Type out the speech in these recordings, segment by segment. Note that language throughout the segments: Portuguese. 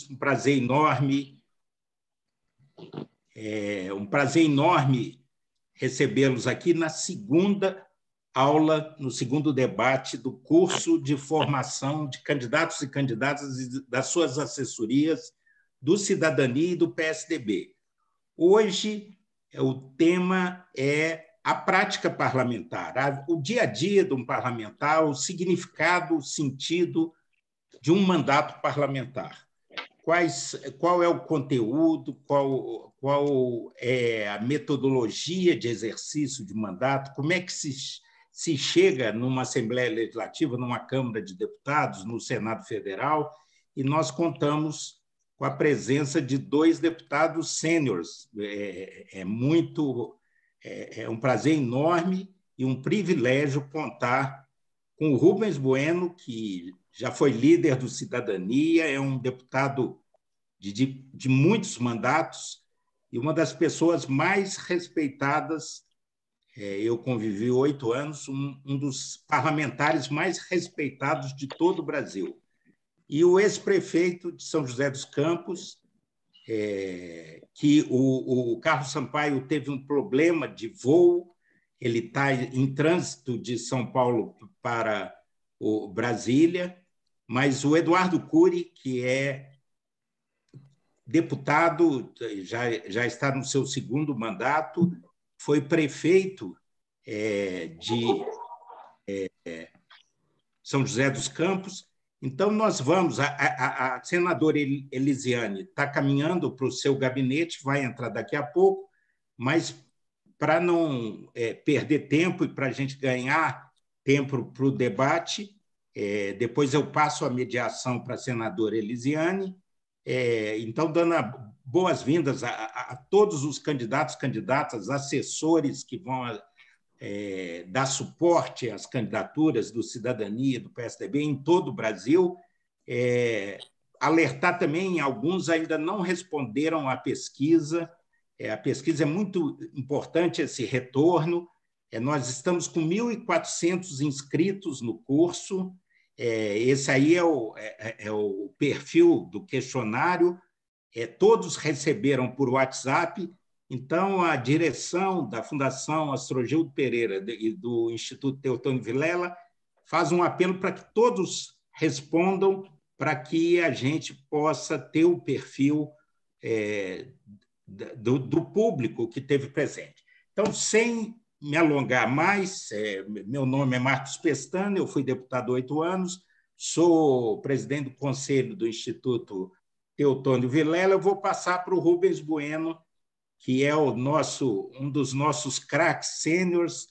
um prazer enorme, recebê-los aqui na segunda aula, no segundo debate do curso de formação de candidatos e candidatas das suas assessorias do Cidadania e do PSDB. Hoje, o tema é a prática parlamentar, o dia a dia de um parlamentar, o significado, o sentido de um mandato parlamentar. Qual é o conteúdo, qual é a metodologia de exercício de mandato, como é que se chega numa Assembleia Legislativa, numa Câmara de Deputados, no Senado Federal, e nós contamos com a presença de 2 deputados sêniores. É um prazer enorme e um privilégio contar com o Rubens Bueno, que já foi líder do Cidadania, é um deputado de muitos mandatos e uma das pessoas mais respeitadas. Eu convivi 8 anos, um dos parlamentares mais respeitados de todo o Brasil. E o ex-prefeito de São José dos Campos, que o Carlos Sampaio teve um problema de voo, ele está em trânsito de São Paulo para Brasília, mas o Eduardo Cury, que é deputado, já está no seu segundo mandato, foi prefeito de São José dos Campos. Então, nós vamos... A senadora Elisiane está caminhando para o seu gabinete, vai entrar daqui a pouco, mas para não perder tempo e para a gente ganhar tempo para o debate, depois eu passo a mediação para a senadora Elisiane. Então, dando boas-vindas a todos os candidatos, candidatas, assessores que vão dar suporte às candidaturas do Cidadania, do PSDB em todo o Brasil. Alertar também, alguns ainda não responderam à pesquisa. A pesquisa é muito importante, esse retorno. Nós estamos com 1.400 inscritos no curso. Esse aí é o perfil do questionário. Todos receberam por WhatsApp. Então, a direção da Fundação Astrogildo Pereira e do Instituto Teotônio Vilela faz um apelo para que todos respondam, para que a gente possa ter o perfil do público que teve presente. Então, sem me alongar mais, meu nome é Marcos Pestana, eu fui deputado há 8 anos, sou presidente do Conselho do Instituto Teotônio Vilela. Eu vou passar para o Rubens Bueno, que é um dos nossos craques sêniores,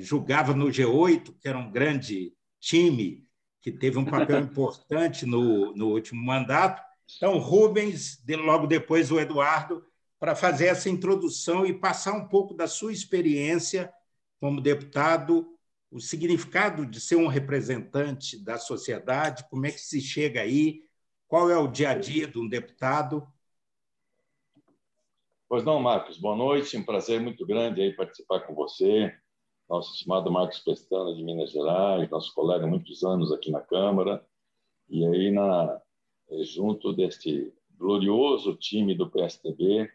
jogava no G8, que era um grande time, que teve um papel importante no último mandato. Então, Rubens, logo depois o Eduardo, para fazer essa introdução e passar um pouco da sua experiência como deputado, o significado de ser um representante da sociedade, como é que se chega aí, qual é o dia a dia de um deputado. Pois não, Marcos, boa noite, um prazer muito grande aí participar com você, nosso estimado Marcos Pestana, de Minas Gerais, nosso colega há muitos anos aqui na Câmara, e aí junto deste glorioso time do PSDB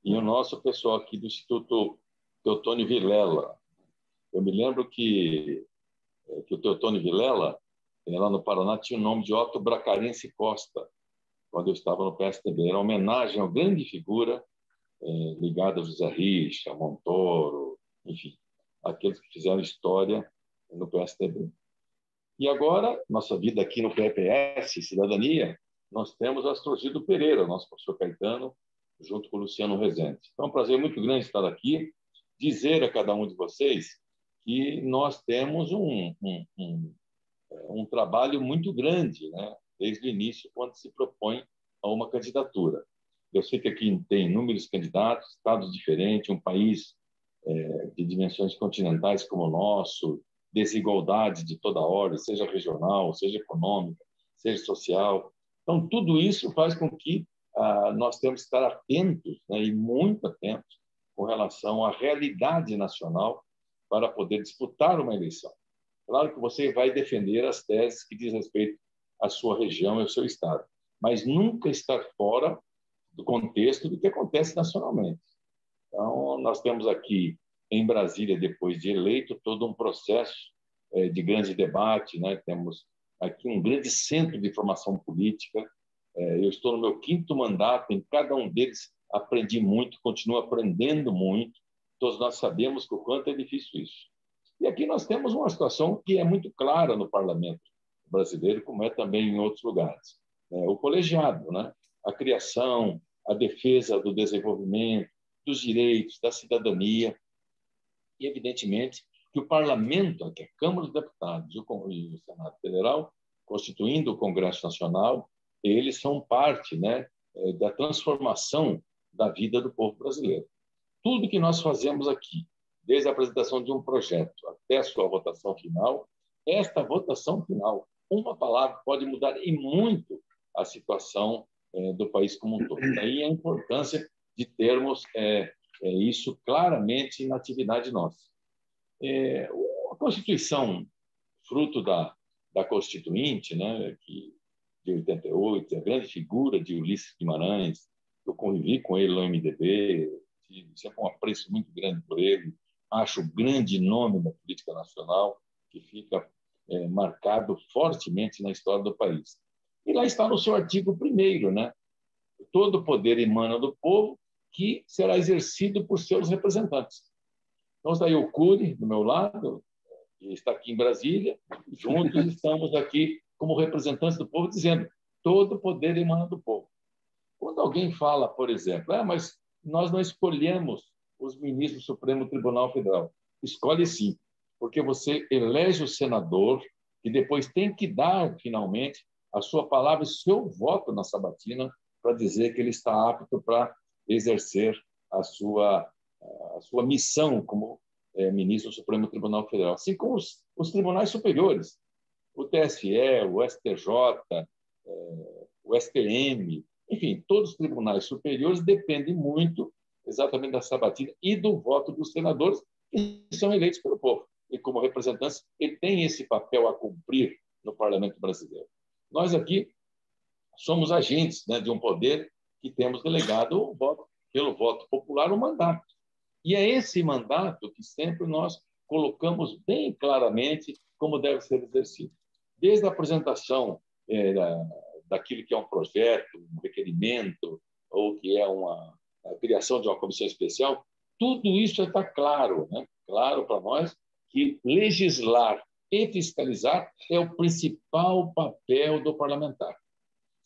e o nosso pessoal aqui do Instituto Teotônio Vilela. Eu me lembro que o Teotônio Vilela, lá no Paraná, tinha o nome de Otto Bracarense Costa, quando eu estava no PSDB. Era uma homenagem a uma grande figura ligada a José Richa, Montoro, enfim, aqueles que fizeram história no PSDB. E agora, nossa vida aqui no PPS, Cidadania, nós temos o Astrogildo Pereira, nosso professor Caetano, junto com o Luciano Rezende. Então, é um prazer muito grande estar aqui, dizer a cada um de vocês que nós temos um trabalho muito grande, né, desde o início, quando se propõe a uma candidatura. Eu sei que aqui tem inúmeros candidatos, estados diferentes, um país de dimensões continentais como o nosso, desigualdade de toda ordem, seja regional, seja econômica, seja social. Então, tudo isso faz com que nós temos que estar atentos, né, e muito atentos, com relação à realidade nacional para poder disputar uma eleição. Claro que você vai defender as teses que diz respeito à sua região e ao seu estado, mas nunca estar fora do contexto do que acontece nacionalmente. Então, nós temos aqui em Brasília, depois de eleito, todo um processo de grande debate, né? Temos aqui um grande centro de formação política. Eu estou no meu 5º mandato, em cada um deles aprendi muito, continuo aprendendo muito. Todos nós sabemos o quanto é difícil isso. E aqui nós temos uma situação que é muito clara no parlamento brasileiro, como é também em outros lugares. O colegiado, né? A criação, a defesa do desenvolvimento, dos direitos, da cidadania. E, evidentemente, que o parlamento, que é a Câmara dos Deputados e o Senado Federal, constituindo o Congresso Nacional, eles são parte, né, da transformação da vida do povo brasileiro. Tudo que nós fazemos aqui, desde a apresentação de um projeto até a sua votação final, esta votação final, uma palavra pode mudar e muito a situação do país como um todo. Daí a importância de termos isso claramente na atividade nossa. A Constituição, fruto da Constituinte, né, de 88, a grande figura de Ulisses Guimarães, eu convivi com ele no MDB, tive sempre um apreço muito grande por ele, acho o grande nome da política nacional, que fica marcado fortemente na história do país. E lá está no seu artigo 1º, né? Todo o poder emana do povo, que será exercido por seus representantes. Então, está aí o Cury, do meu lado, que está aqui em Brasília, juntos estamos aqui como representantes do povo, dizendo todo o poder emana do povo. Quando alguém fala, por exemplo, mas nós não escolhemos os ministros do Supremo Tribunal Federal. Escolhe sim, porque você elege o senador, que depois tem que dar, finalmente, a sua palavra e seu voto na sabatina para dizer que ele está apto para exercer a sua missão como ministro do Supremo Tribunal Federal. Assim como os tribunais superiores, o TSE, o STJ, o STM, enfim, todos os tribunais superiores dependem muito exatamente da sabatina e do voto dos senadores, que são eleitos pelo povo. E, como representantes, ele tem esse papel a cumprir no parlamento brasileiro. Nós aqui somos agentes, né, de um poder que temos delegado pelo voto popular, o mandato. E é esse mandato que sempre nós colocamos bem claramente como deve ser exercido. Desde a apresentação daquilo que é um projeto, um requerimento, ou que é a criação de uma comissão especial, tudo isso está claro, né? Claro para nós que legislar e fiscalizar é o principal papel do parlamentar.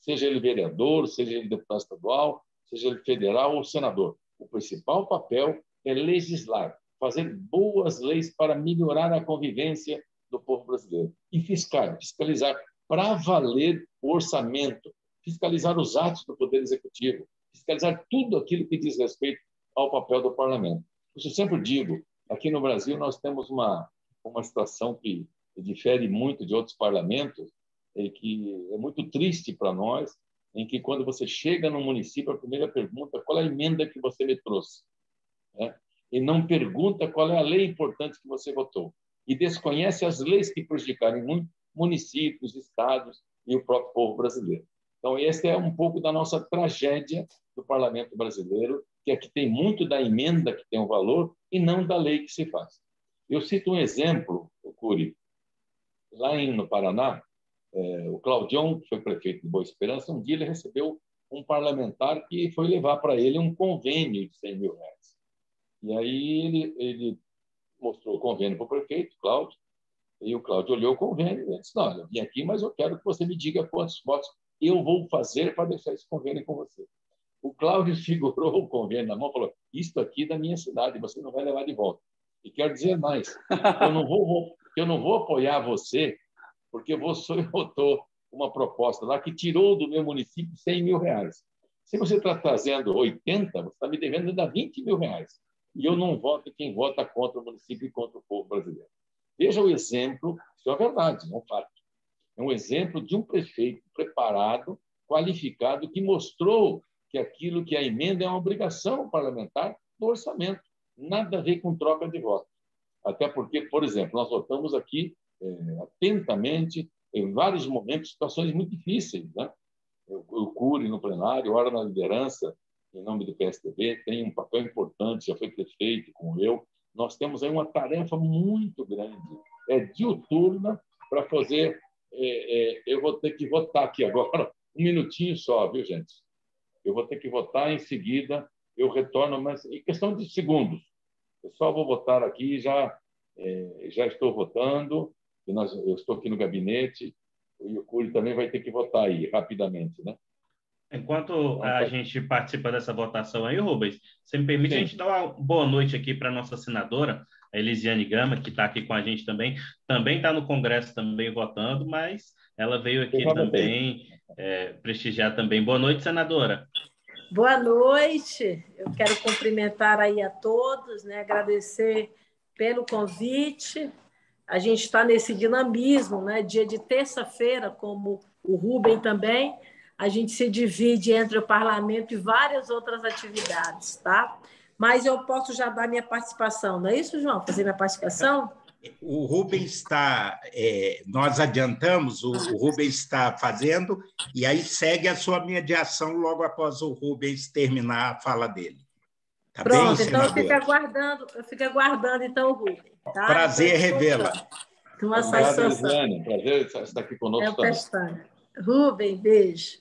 Seja ele vereador, seja ele deputado estadual, seja ele federal ou senador. O principal papel é legislar, fazer boas leis para melhorar a convivência do povo brasileiro. E fiscalizar para valer o orçamento, fiscalizar os atos do Poder Executivo, fiscalizar tudo aquilo que diz respeito ao papel do parlamento. Eu sempre digo, aqui no Brasil nós temos uma situação que difere muito de outros parlamentos, e que é muito triste para nós, em que quando você chega no município, a primeira pergunta é qual é a emenda que você me trouxe, né? E não pergunta qual é a lei importante que você votou. E desconhece as leis que prejudicaram muito municípios, estados e o próprio povo brasileiro. Então, essa é um pouco da nossa tragédia do parlamento brasileiro, que aqui tem muito da emenda que tem um valor e não da lei que se faz. Eu cito um exemplo, Cury. Lá no Paraná, o Claudião, que foi prefeito de Boa Esperança, um dia ele recebeu um parlamentar que foi levar para ele um convênio de R$100 mil. E aí ele mostrou o convênio para o prefeito, Cláudio, e o Cláudio olhou o convênio e disse, não, eu vim aqui, mas eu quero que você me diga quantos votos eu vou fazer para deixar esse convênio com você. O Cláudio segurou o convênio na mão e falou, isto aqui é da minha cidade, você não vai levar de volta. E quero dizer mais, eu não vou apoiar você, porque você votou uma proposta lá que tirou do meu município R$100 mil. Se você está trazendo 80, você está me devendo ainda R$20 mil. E eu não voto quem vota contra o município e contra o povo brasileiro. Veja o exemplo, isso é verdade, não é um fato. É um exemplo de um prefeito preparado, qualificado, que mostrou que aquilo que a emenda é uma obrigação parlamentar do orçamento. Nada a ver com troca de voto. Até porque, por exemplo, nós votamos aqui atentamente, em vários momentos, situações muito difíceis, né? o Cury no plenário, ora na liderança, em nome do PSDB, tem um papel importante, já foi prefeito, como eu. Nós temos aí uma tarefa muito grande, diuturna, para fazer. Eu vou ter que votar aqui agora, um minutinho só, viu, gente? Eu vou ter que votar, em seguida eu retorno, mas em questão de segundos. Eu só vou votar aqui, já estou votando, eu estou aqui no gabinete, e o Cury também vai ter que votar aí, rapidamente, né? Enquanto a gente participa dessa votação aí, Rubens, você me permite, Sim. a gente dar uma boa noite aqui para a nossa senadora, a Elisiane Gama, que está aqui com a gente também está no Congresso também votando, mas ela veio aqui também prestigiar também. Boa noite, senadora. Boa noite, eu quero cumprimentar aí a todos, né? Agradecer pelo convite. A gente está nesse dinamismo, né? Dia de terça-feira, como o Rubem também, a gente se divide entre o parlamento e várias outras atividades, tá? Mas eu posso já dar minha participação, não é isso, João? Fazer minha participação? O Rubens está... nós adiantamos, o Rubens está fazendo, e aí segue a sua mediação logo após o Rubens terminar a fala dele. Tá Pronto, bem, então senadora? eu fico aguardando, então, o Rubens. Tá? Prazer revê-la. Uma satisfação. satisfação. Prazer estar aqui conosco também. Pestana. Rubem, beijo.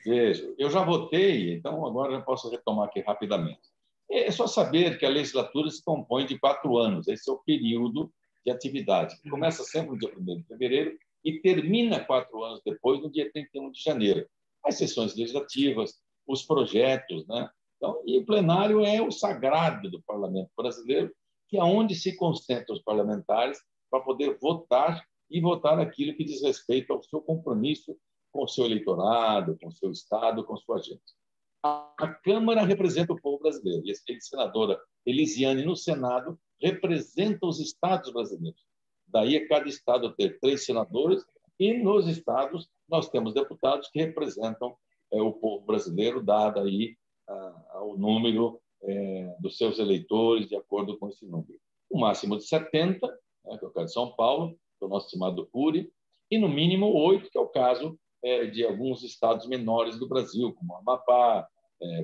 Beijo. Eu já votei, então agora já posso retomar aqui rapidamente. É só saber que a legislatura se compõe de 4 anos. Esse é o período de atividade, que começa sempre no dia 1º de fevereiro e termina 4 anos depois, no dia 31 de janeiro. As sessões legislativas, os projetos, né? Então, e o plenário é o sagrado do parlamento brasileiro, que é onde se concentram os parlamentares para poder votar e votar aquilo que diz respeito ao seu compromisso com o seu eleitorado, com o seu Estado, com sua gente. A Câmara representa o povo brasileiro, e a senadora Elisiane, no Senado, representa os estados brasileiros. Daí, cada estado ter 3 senadores, e nos estados nós temos deputados que representam o povo brasileiro, dado aí o número dos seus eleitores, de acordo com esse número. O máximo de 70, né, que é o caso de São Paulo, que é o nosso estimado Cury, e no mínimo 8, que é o caso de alguns estados menores do Brasil, como Amapá,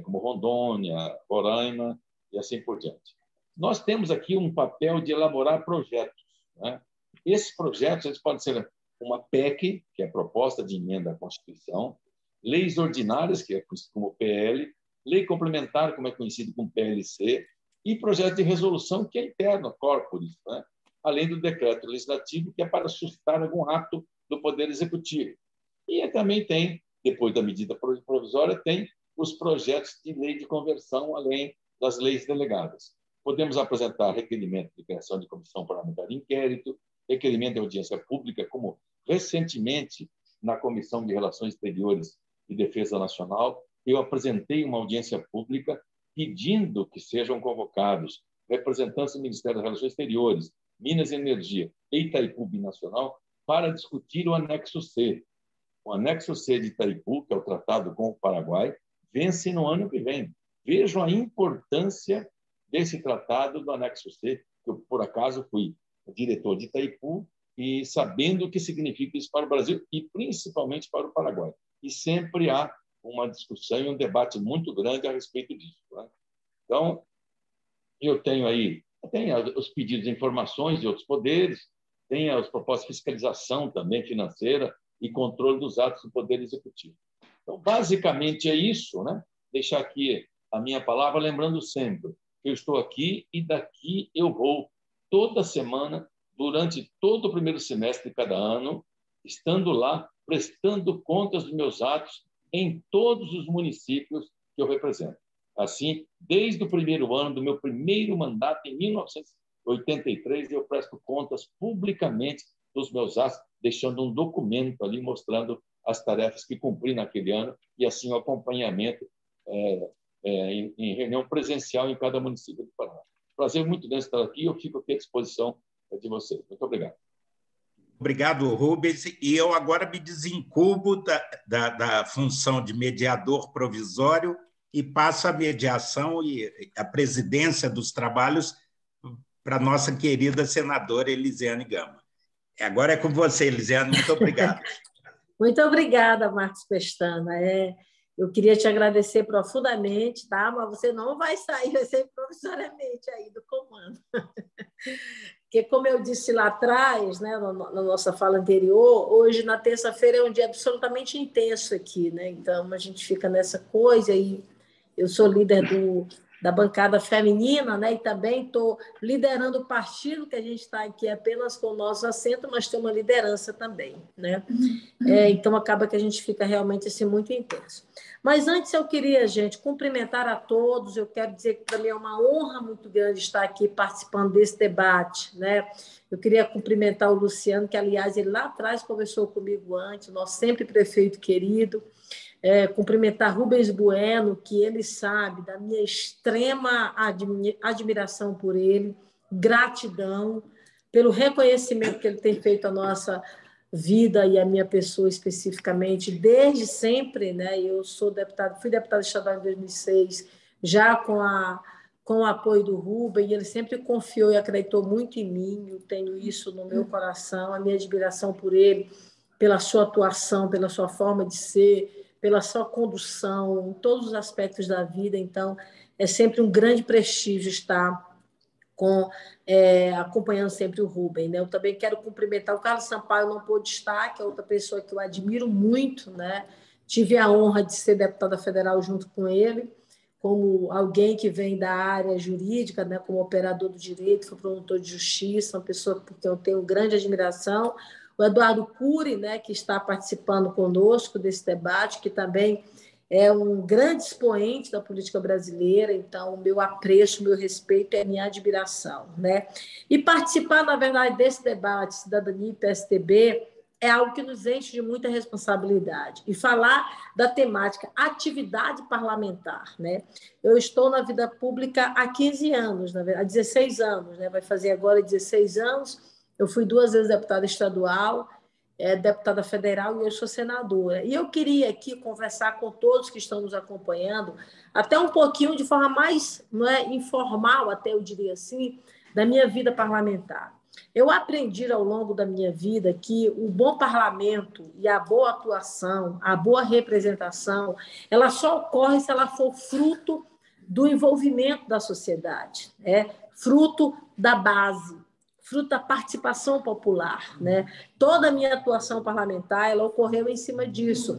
como Rondônia, Roraima e assim por diante. Nós temos aqui um papel de elaborar projetos, né? Esses projetos eles podem ser uma PEC, que é proposta de emenda à Constituição, leis ordinárias, que é conhecido como PL, lei complementar, como é conhecido como PLC, e projeto de resolução, que é interno, corporis, né? Além do decreto legislativo, que é para suscitar algum ato do Poder Executivo. E também tem, depois da medida provisória, tem os projetos de lei de conversão, além das leis delegadas. Podemos apresentar requerimento de criação de comissão parlamentar de inquérito, requerimento de audiência pública, como recentemente, na Comissão de Relações Exteriores e Defesa Nacional, eu apresentei uma audiência pública pedindo que sejam convocados representantes do Ministério das Relações Exteriores, Minas e Energia e Itaipu Binacional para discutir o anexo C. O anexo C de Itaipu, que é o tratado com o Paraguai, vence no ano que vem. Vejam a importância desse tratado do anexo C, que eu, por acaso, fui diretor de Itaipu e sabendo o que significa isso para o Brasil e principalmente para o Paraguai. E sempre há uma discussão e um debate muito grande a respeito disso, né? Então, eu tenho aí os pedidos de informações de outros poderes, tem as propostas de fiscalização também financeira e controle dos atos do Poder Executivo. Então, basicamente é isso, né? Deixar aqui a minha palavra, lembrando sempre que eu estou aqui e daqui eu vou toda semana, durante todo o primeiro semestre de cada ano, estando lá, prestando contas dos meus atos em todos os municípios que eu represento. Assim, desde o primeiro ano do meu primeiro mandato, em 1983, eu presto contas publicamente dos meus atos, deixando um documento ali mostrando as tarefas que cumpri naquele ano e, assim, o acompanhamento em reunião presencial em cada município do Paraná. Prazer muito grande estar aqui, eu fico aqui à disposição de vocês. Muito obrigado. Obrigado, Rubens. E eu agora me desincubo da função de mediador provisório e passo a mediação e a presidência dos trabalhos para a nossa querida senadora Elisiane Gama. Agora é com você, Elisiane. Muito obrigado. Muito obrigada, Marcos Pestana. Eu queria te agradecer profundamente, tá? Mas você não vai sair, vai ser provisoriamente aí do comando. Porque, como eu disse lá atrás, né, na nossa fala anterior, hoje, na terça-feira, é um dia absolutamente intenso aqui, né? Então, a gente fica nessa coisa e eu sou líder da bancada feminina, né? E também estou liderando o partido, que a gente está aqui apenas com o nosso assento, mas tem uma liderança também, né? Então, acaba que a gente fica realmente assim, muito intenso. Mas antes eu queria, gente, cumprimentar a todos. Eu quero dizer que para mim é uma honra muito grande estar aqui participando desse debate, né? Eu queria cumprimentar o Luciano, que, aliás, ele lá atrás conversou comigo antes, nosso sempre prefeito querido. Cumprimentar Rubens Bueno, que ele sabe da minha extrema admiração por ele, gratidão pelo reconhecimento que ele tem feito à nossa vida e à minha pessoa especificamente, desde sempre, né? Eu fui deputada estadual em 2006, já com o apoio do Rubem, e ele sempre confiou e acreditou muito em mim, eu tenho isso no meu coração, a minha admiração por ele, pela sua atuação, pela sua forma de ser, pela sua condução, em todos os aspectos da vida. Então, é sempre um grande prestígio estar acompanhando sempre o Rubem, né? Eu também quero cumprimentar o Carlos Sampaio, não pôde estar, que é outra pessoa que eu admiro muito, né? Tive a honra de ser deputada federal junto com ele, como alguém que vem da área jurídica, né? Como operador do direito, foi promotor de justiça, uma pessoa por quem eu tenho grande admiração. O Eduardo Cury, né? Que está participando conosco desse debate, que também é um grande expoente da política brasileira, então o meu apreço, o meu respeito é a minha admiração, né? E participar, na verdade, desse debate Cidadania e PSDB é algo que nos enche de muita responsabilidade. E falar da temática atividade parlamentar, né? Eu estou na vida pública há 15 anos, há 16 anos, né? Vai fazer agora 16 anos. Eu fui 2 vezes deputada estadual, deputada federal, e eu sou senadora. E eu queria aqui conversar com todos que estão nos acompanhando, até um pouquinho de forma mais, não é, informal, até eu diria assim, da minha vida parlamentar. Eu aprendi ao longo da minha vida que o bom parlamento e a boa atuação, a boa representação, ela só ocorre se ela for fruto do envolvimento da sociedade, fruto da base, fruto da participação popular, né? Toda a minha atuação parlamentar, ela ocorreu em cima disso,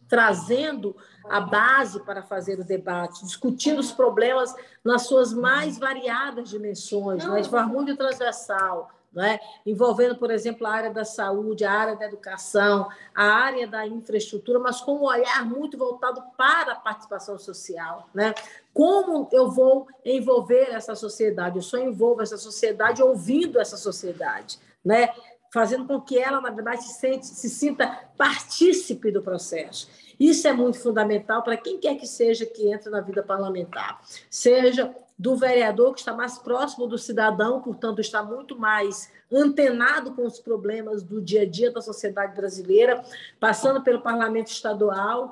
trazendo a base para fazer o debate, discutindo os problemas nas suas mais variadas dimensões, né? De forma muito transversal, né? Envolvendo, por exemplo, a área da saúde, a área da educação, a área da infraestrutura, mas com um olhar muito voltado para a participação social, né? Como eu vou envolver essa sociedade? Eu só envolvo essa sociedade ouvindo essa sociedade, né? Fazendo com que ela, na verdade, se sinta partícipe do processo. Isso é muito fundamental para quem quer que seja que entre na vida parlamentar. Seja do vereador, que está mais próximo do cidadão, portanto, está muito mais antenado com os problemas do dia a dia da sociedade brasileira, passando pelo parlamento estadual,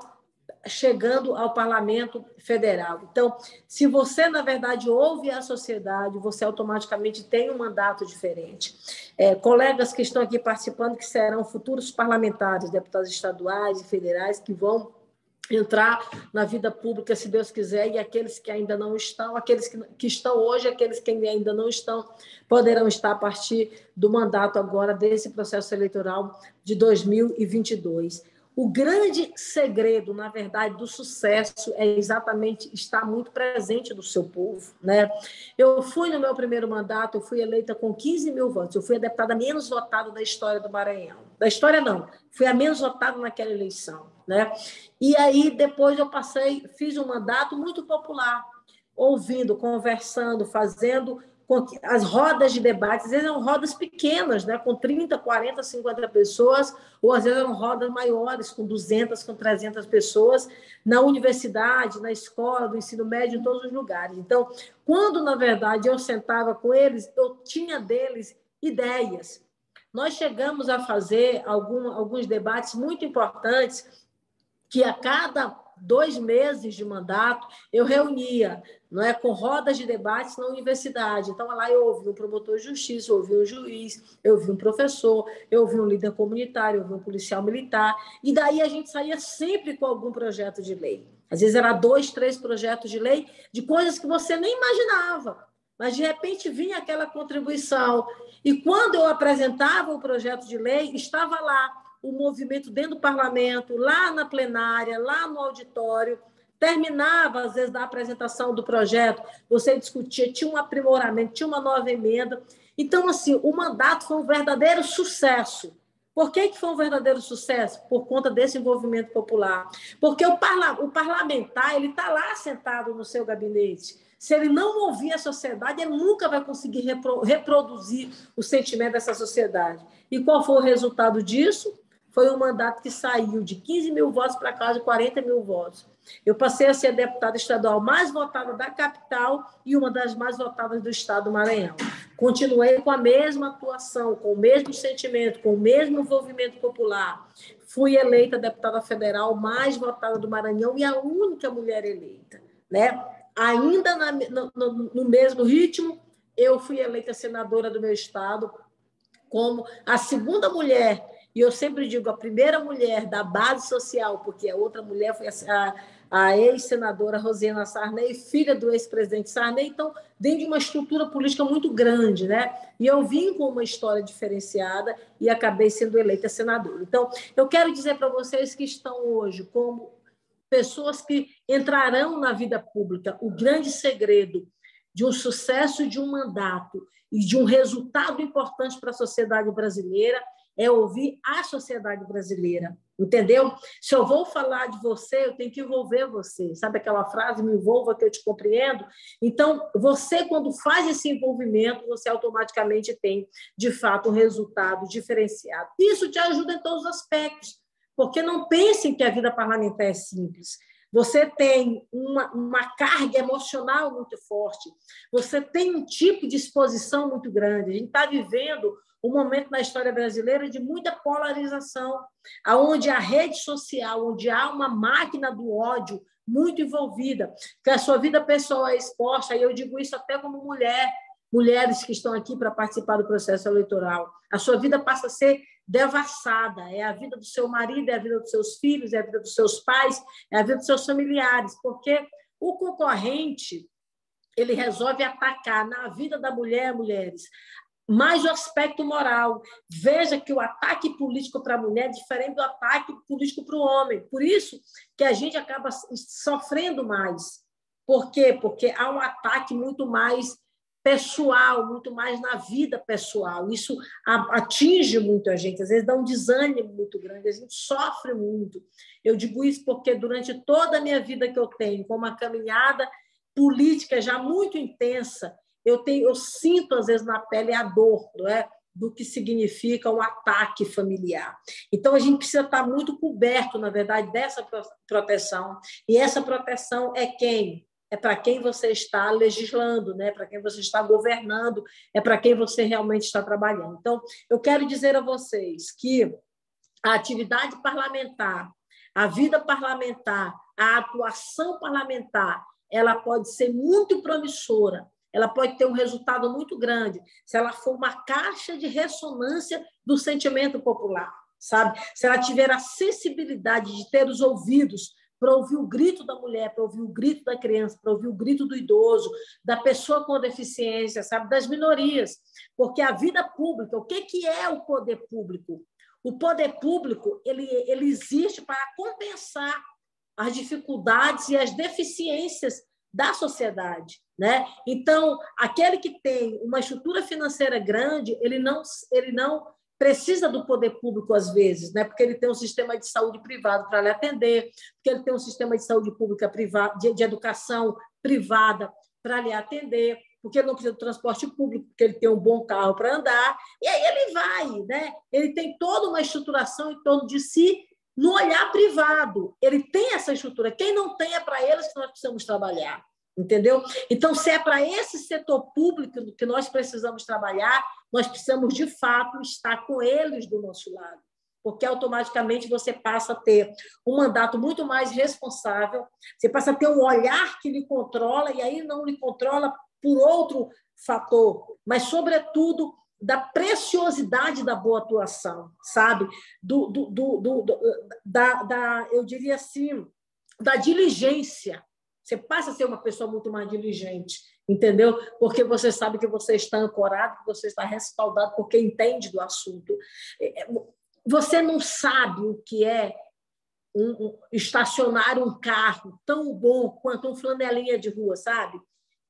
chegando ao parlamento federal. Então, se você, na verdade, ouve a sociedade, você automaticamente tem um mandato diferente. Colegas que estão aqui participando, que serão futuros parlamentares, deputados estaduais e federais, que vão entrar na vida pública, se Deus quiser, e aqueles que ainda não estão, aqueles que estão hoje, aqueles que ainda não estão, poderão estar a partir do mandato agora desse processo eleitoral de 2022. O grande segredo, na verdade, do sucesso é exatamente estar muito presente no seu povo, né? Eu fui, no meu primeiro mandato, eu fui eleita com 15 mil votos. Eu fui a deputada menos votada da história do Maranhão. Da história, não. Fui a menos votada naquela eleição, né? E aí, depois eu fiz um mandato muito popular, ouvindo, conversando, fazendo as rodas de debate, às vezes eram rodas pequenas, né, com 30, 40, 50 pessoas, ou às vezes eram rodas maiores, com 200, com 300 pessoas, na universidade, na escola, do ensino médio, em todos os lugares. Então, quando, na verdade, eu sentava com eles, eu tinha deles ideias. Nós chegamos a fazer alguns debates muito importantes, que a cada 2 meses de mandato, eu reunia, não é, com rodas de debates na universidade. Então, lá eu ouvi um promotor de justiça, eu ouvi um juiz, eu ouvi um professor, eu ouvi um líder comunitário, eu ouvi um policial militar, e daí a gente saía sempre com algum projeto de lei. Às vezes era 2, 3 projetos de lei de coisas que você nem imaginava, mas de repente vinha aquela contribuição. E quando eu apresentava o projeto de lei, estava lá o movimento dentro do parlamento, lá na plenária, lá no auditório. Terminava, às vezes, da apresentação do projeto, você discutia, tinha um aprimoramento, tinha uma nova emenda. Então, assim, o mandato foi um verdadeiro sucesso. Por que foi um verdadeiro sucesso? Por conta desse envolvimento popular. Porque o parlamentar, ele está lá sentado no seu gabinete. Se ele não ouvir a sociedade, ele nunca vai conseguir reproduzir o sentimento dessa sociedade. E qual foi o resultado disso? Foi um mandato que saiu de 15 mil votos para quase 40 mil votos. Eu passei a ser deputada estadual mais votada da capital e uma das mais votadas do estado do Maranhão. Continuei com a mesma atuação, com o mesmo sentimento, com o mesmo envolvimento popular. Fui eleita deputada federal mais votada do Maranhão e a única mulher eleita, né? Ainda no mesmo ritmo, eu fui eleita senadora do meu estado como a segunda mulher, e eu sempre digo a primeira mulher da base social, porque a outra mulher foi a ex-senadora Rosiana Sarney, filha do ex-presidente Sarney, então, dentro de uma estrutura política muito grande, né? E eu vim com uma história diferenciada e acabei sendo eleita senadora. Então, eu quero dizer para vocês que estão hoje como pessoas que entrarão na vida pública, o grande segredo de um sucesso de um mandato e de um resultado importante para a sociedade brasileira é ouvir a sociedade brasileira, entendeu? Se eu vou falar de você, eu tenho que envolver você. Sabe aquela frase, me envolva que eu te compreendo? Então, você, quando faz esse envolvimento, você automaticamente tem, de fato, um resultado diferenciado. Isso te ajuda em todos os aspectos, porque não pensem que a vida parlamentar é simples. Você tem uma carga emocional muito forte, você tem um tipo de exposição muito grande. A gente está vivendo um momento na história brasileira de muita polarização, onde a rede social, onde há uma máquina do ódio muito envolvida, que a sua vida pessoal é exposta, e eu digo isso até como mulher, mulheres que estão aqui para participar do processo eleitoral. A sua vida passa a ser devassada, é a vida do seu marido, é a vida dos seus filhos, é a vida dos seus pais, é a vida dos seus familiares, porque o concorrente, ele resolve atacar na vida da mulher, mulheres, mais o aspecto moral. Veja que o ataque político para a mulher é diferente do ataque político para o homem. Por isso que a gente acaba sofrendo mais. Por quê? Porque há um ataque muito mais pessoal, muito mais na vida pessoal. Isso atinge muito a gente, às vezes dá um desânimo muito grande, a gente sofre muito. Eu digo isso porque durante toda a minha vida que eu tenho, com uma caminhada política já muito intensa, eu sinto, às vezes, na pele a dor, não é? Do que significa um ataque familiar. Então, a gente precisa estar muito coberto, na verdade, dessa proteção. E essa proteção é quem? É para quem você está legislando, né? Para quem você está governando, é para quem você realmente está trabalhando. Então, eu quero dizer a vocês que a atividade parlamentar, a vida parlamentar, a atuação parlamentar, ela pode ser muito promissora, ela pode ter um resultado muito grande se ela for uma caixa de ressonância do sentimento popular, sabe? Se ela tiver a sensibilidade de ter os ouvidos para ouvir o grito da mulher, para ouvir o grito da criança, para ouvir o grito do idoso, da pessoa com deficiência, sabe? Das minorias. Porque a vida pública, o que é o poder público? O poder público ele existe para compensar as dificuldades e as deficiências da sociedade, né? Então, aquele que tem uma estrutura financeira grande, ele não precisa do poder público às vezes, né? Porque ele tem um sistema de saúde privado para lhe atender, porque ele tem um sistema de saúde pública privada, de educação privada para lhe atender, porque ele não precisa do transporte público, porque ele tem um bom carro para andar, e aí ele vai, né? Ele tem toda uma estruturação em torno de si no olhar privado. Ele tem essa estrutura. Quem não tem é para eles que nós precisamos trabalhar, entendeu? Então, se é para esse setor público que nós precisamos trabalhar, nós precisamos, de fato, estar com eles do nosso lado. porque automaticamente você passa a ter um mandato muito mais responsável, você passa a ter um olhar que lhe controla, e aí não lhe controla por outro fator, mas, sobretudo, da preciosidade da boa atuação, sabe? Eu diria assim, da diligência. Você passa a ser uma pessoa muito mais diligente, entendeu? Porque você sabe que você está ancorado, que você está respaldado, porque entende do assunto. Você não sabe o que é estacionar um carro tão bom quanto um flanelinha de rua, sabe?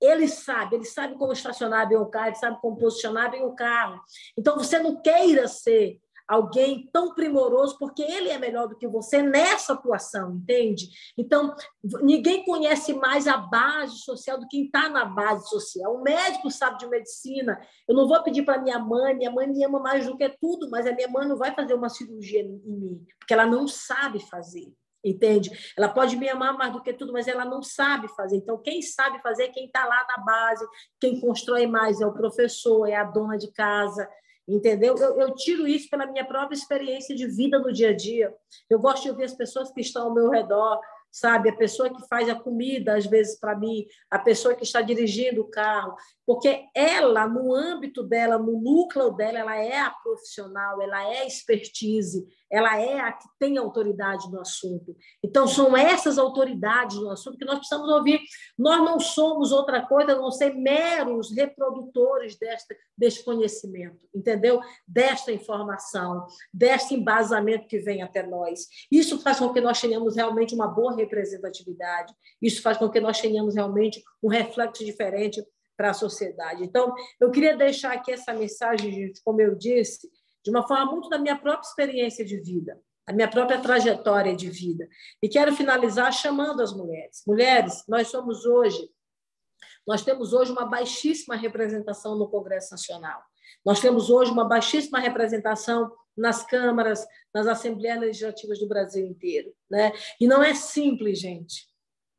Ele sabe como estacionar bem o carro, ele sabe como posicionar bem o carro. Então, você não queira ser alguém tão primoroso, porque ele é melhor do que você nessa atuação, entende? Então, ninguém conhece mais a base social do que quem está na base social. O médico sabe de medicina. Eu não vou pedir para minha mãe me ama mais do que tudo, mas a minha mãe não vai fazer uma cirurgia em mim, porque ela não sabe fazer. Entende? Ela pode me amar mais do que tudo, mas ela não sabe fazer. Então, quem sabe fazer é quem está lá na base, quem constrói mais é o professor, é a dona de casa, entendeu? Eu tiro isso pela minha própria experiência de vida no dia a dia. Eu gosto de ouvir as pessoas que estão ao meu redor, sabe? A pessoa que faz a comida, às vezes, para mim, a pessoa que está dirigindo o carro, porque ela, no âmbito dela, no núcleo dela, ela é a profissional, ela é a expertise, ela é a que tem autoridade no assunto. Então, são essas autoridades no assunto que nós precisamos ouvir. Nós não somos outra coisa a não ser meros reprodutores deste conhecimento, entendeu? Desta informação, deste embasamento que vem até nós. Isso faz com que nós tenhamos realmente uma boa representatividade, isso faz com que nós tenhamos realmente um reflexo diferente para a sociedade. Então, eu queria deixar aqui essa mensagem, gente, como eu disse, de uma forma muito da minha própria experiência de vida, a minha própria trajetória de vida. E quero finalizar chamando as mulheres. Mulheres, nós temos hoje uma baixíssima representação no Congresso Nacional. Nós temos hoje uma baixíssima representação nas câmaras, nas assembleias legislativas do Brasil inteiro, né? E não é simples, gente,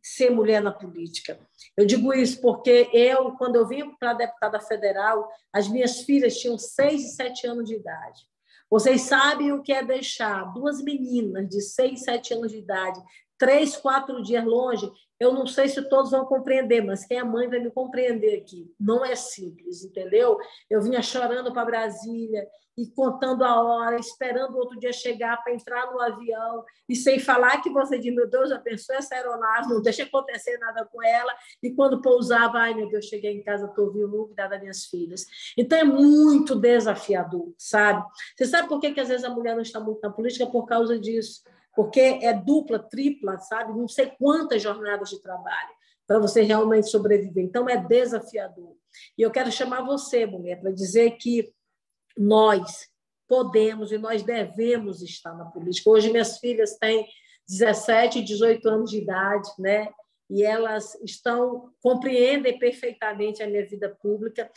ser mulher na política. Eu digo isso porque quando eu vim para a deputada federal, as minhas filhas tinham 6 e 7 anos de idade. Vocês sabem o que é deixar 2 meninas de 6 e 7 anos de idade 3, 4 dias longe? Eu não sei se todos vão compreender, mas quem é mãe vai me compreender aqui. Não é simples, entendeu? Eu vinha chorando para Brasília e contando a hora, esperando o outro dia chegar para entrar no avião, e sem falar que você diz, meu Deus, já pensou essa aeronave, não deixa acontecer nada com ela, e quando pousava, ai, meu Deus, cheguei em casa, estou vindo no cuidar das minhas filhas. Então, é muito desafiador, sabe? Você sabe por que às vezes a mulher não está muito na política? Por causa disso. Porque é dupla, tripla, sabe? Não sei quantas jornadas de trabalho para você realmente sobreviver. Então, é desafiador. E eu quero chamar você, mulher, para dizer que nós podemos e nós devemos estar na política. Hoje, minhas filhas têm 17 e 18 anos de idade, né? E elas compreendem perfeitamente a minha vida pública,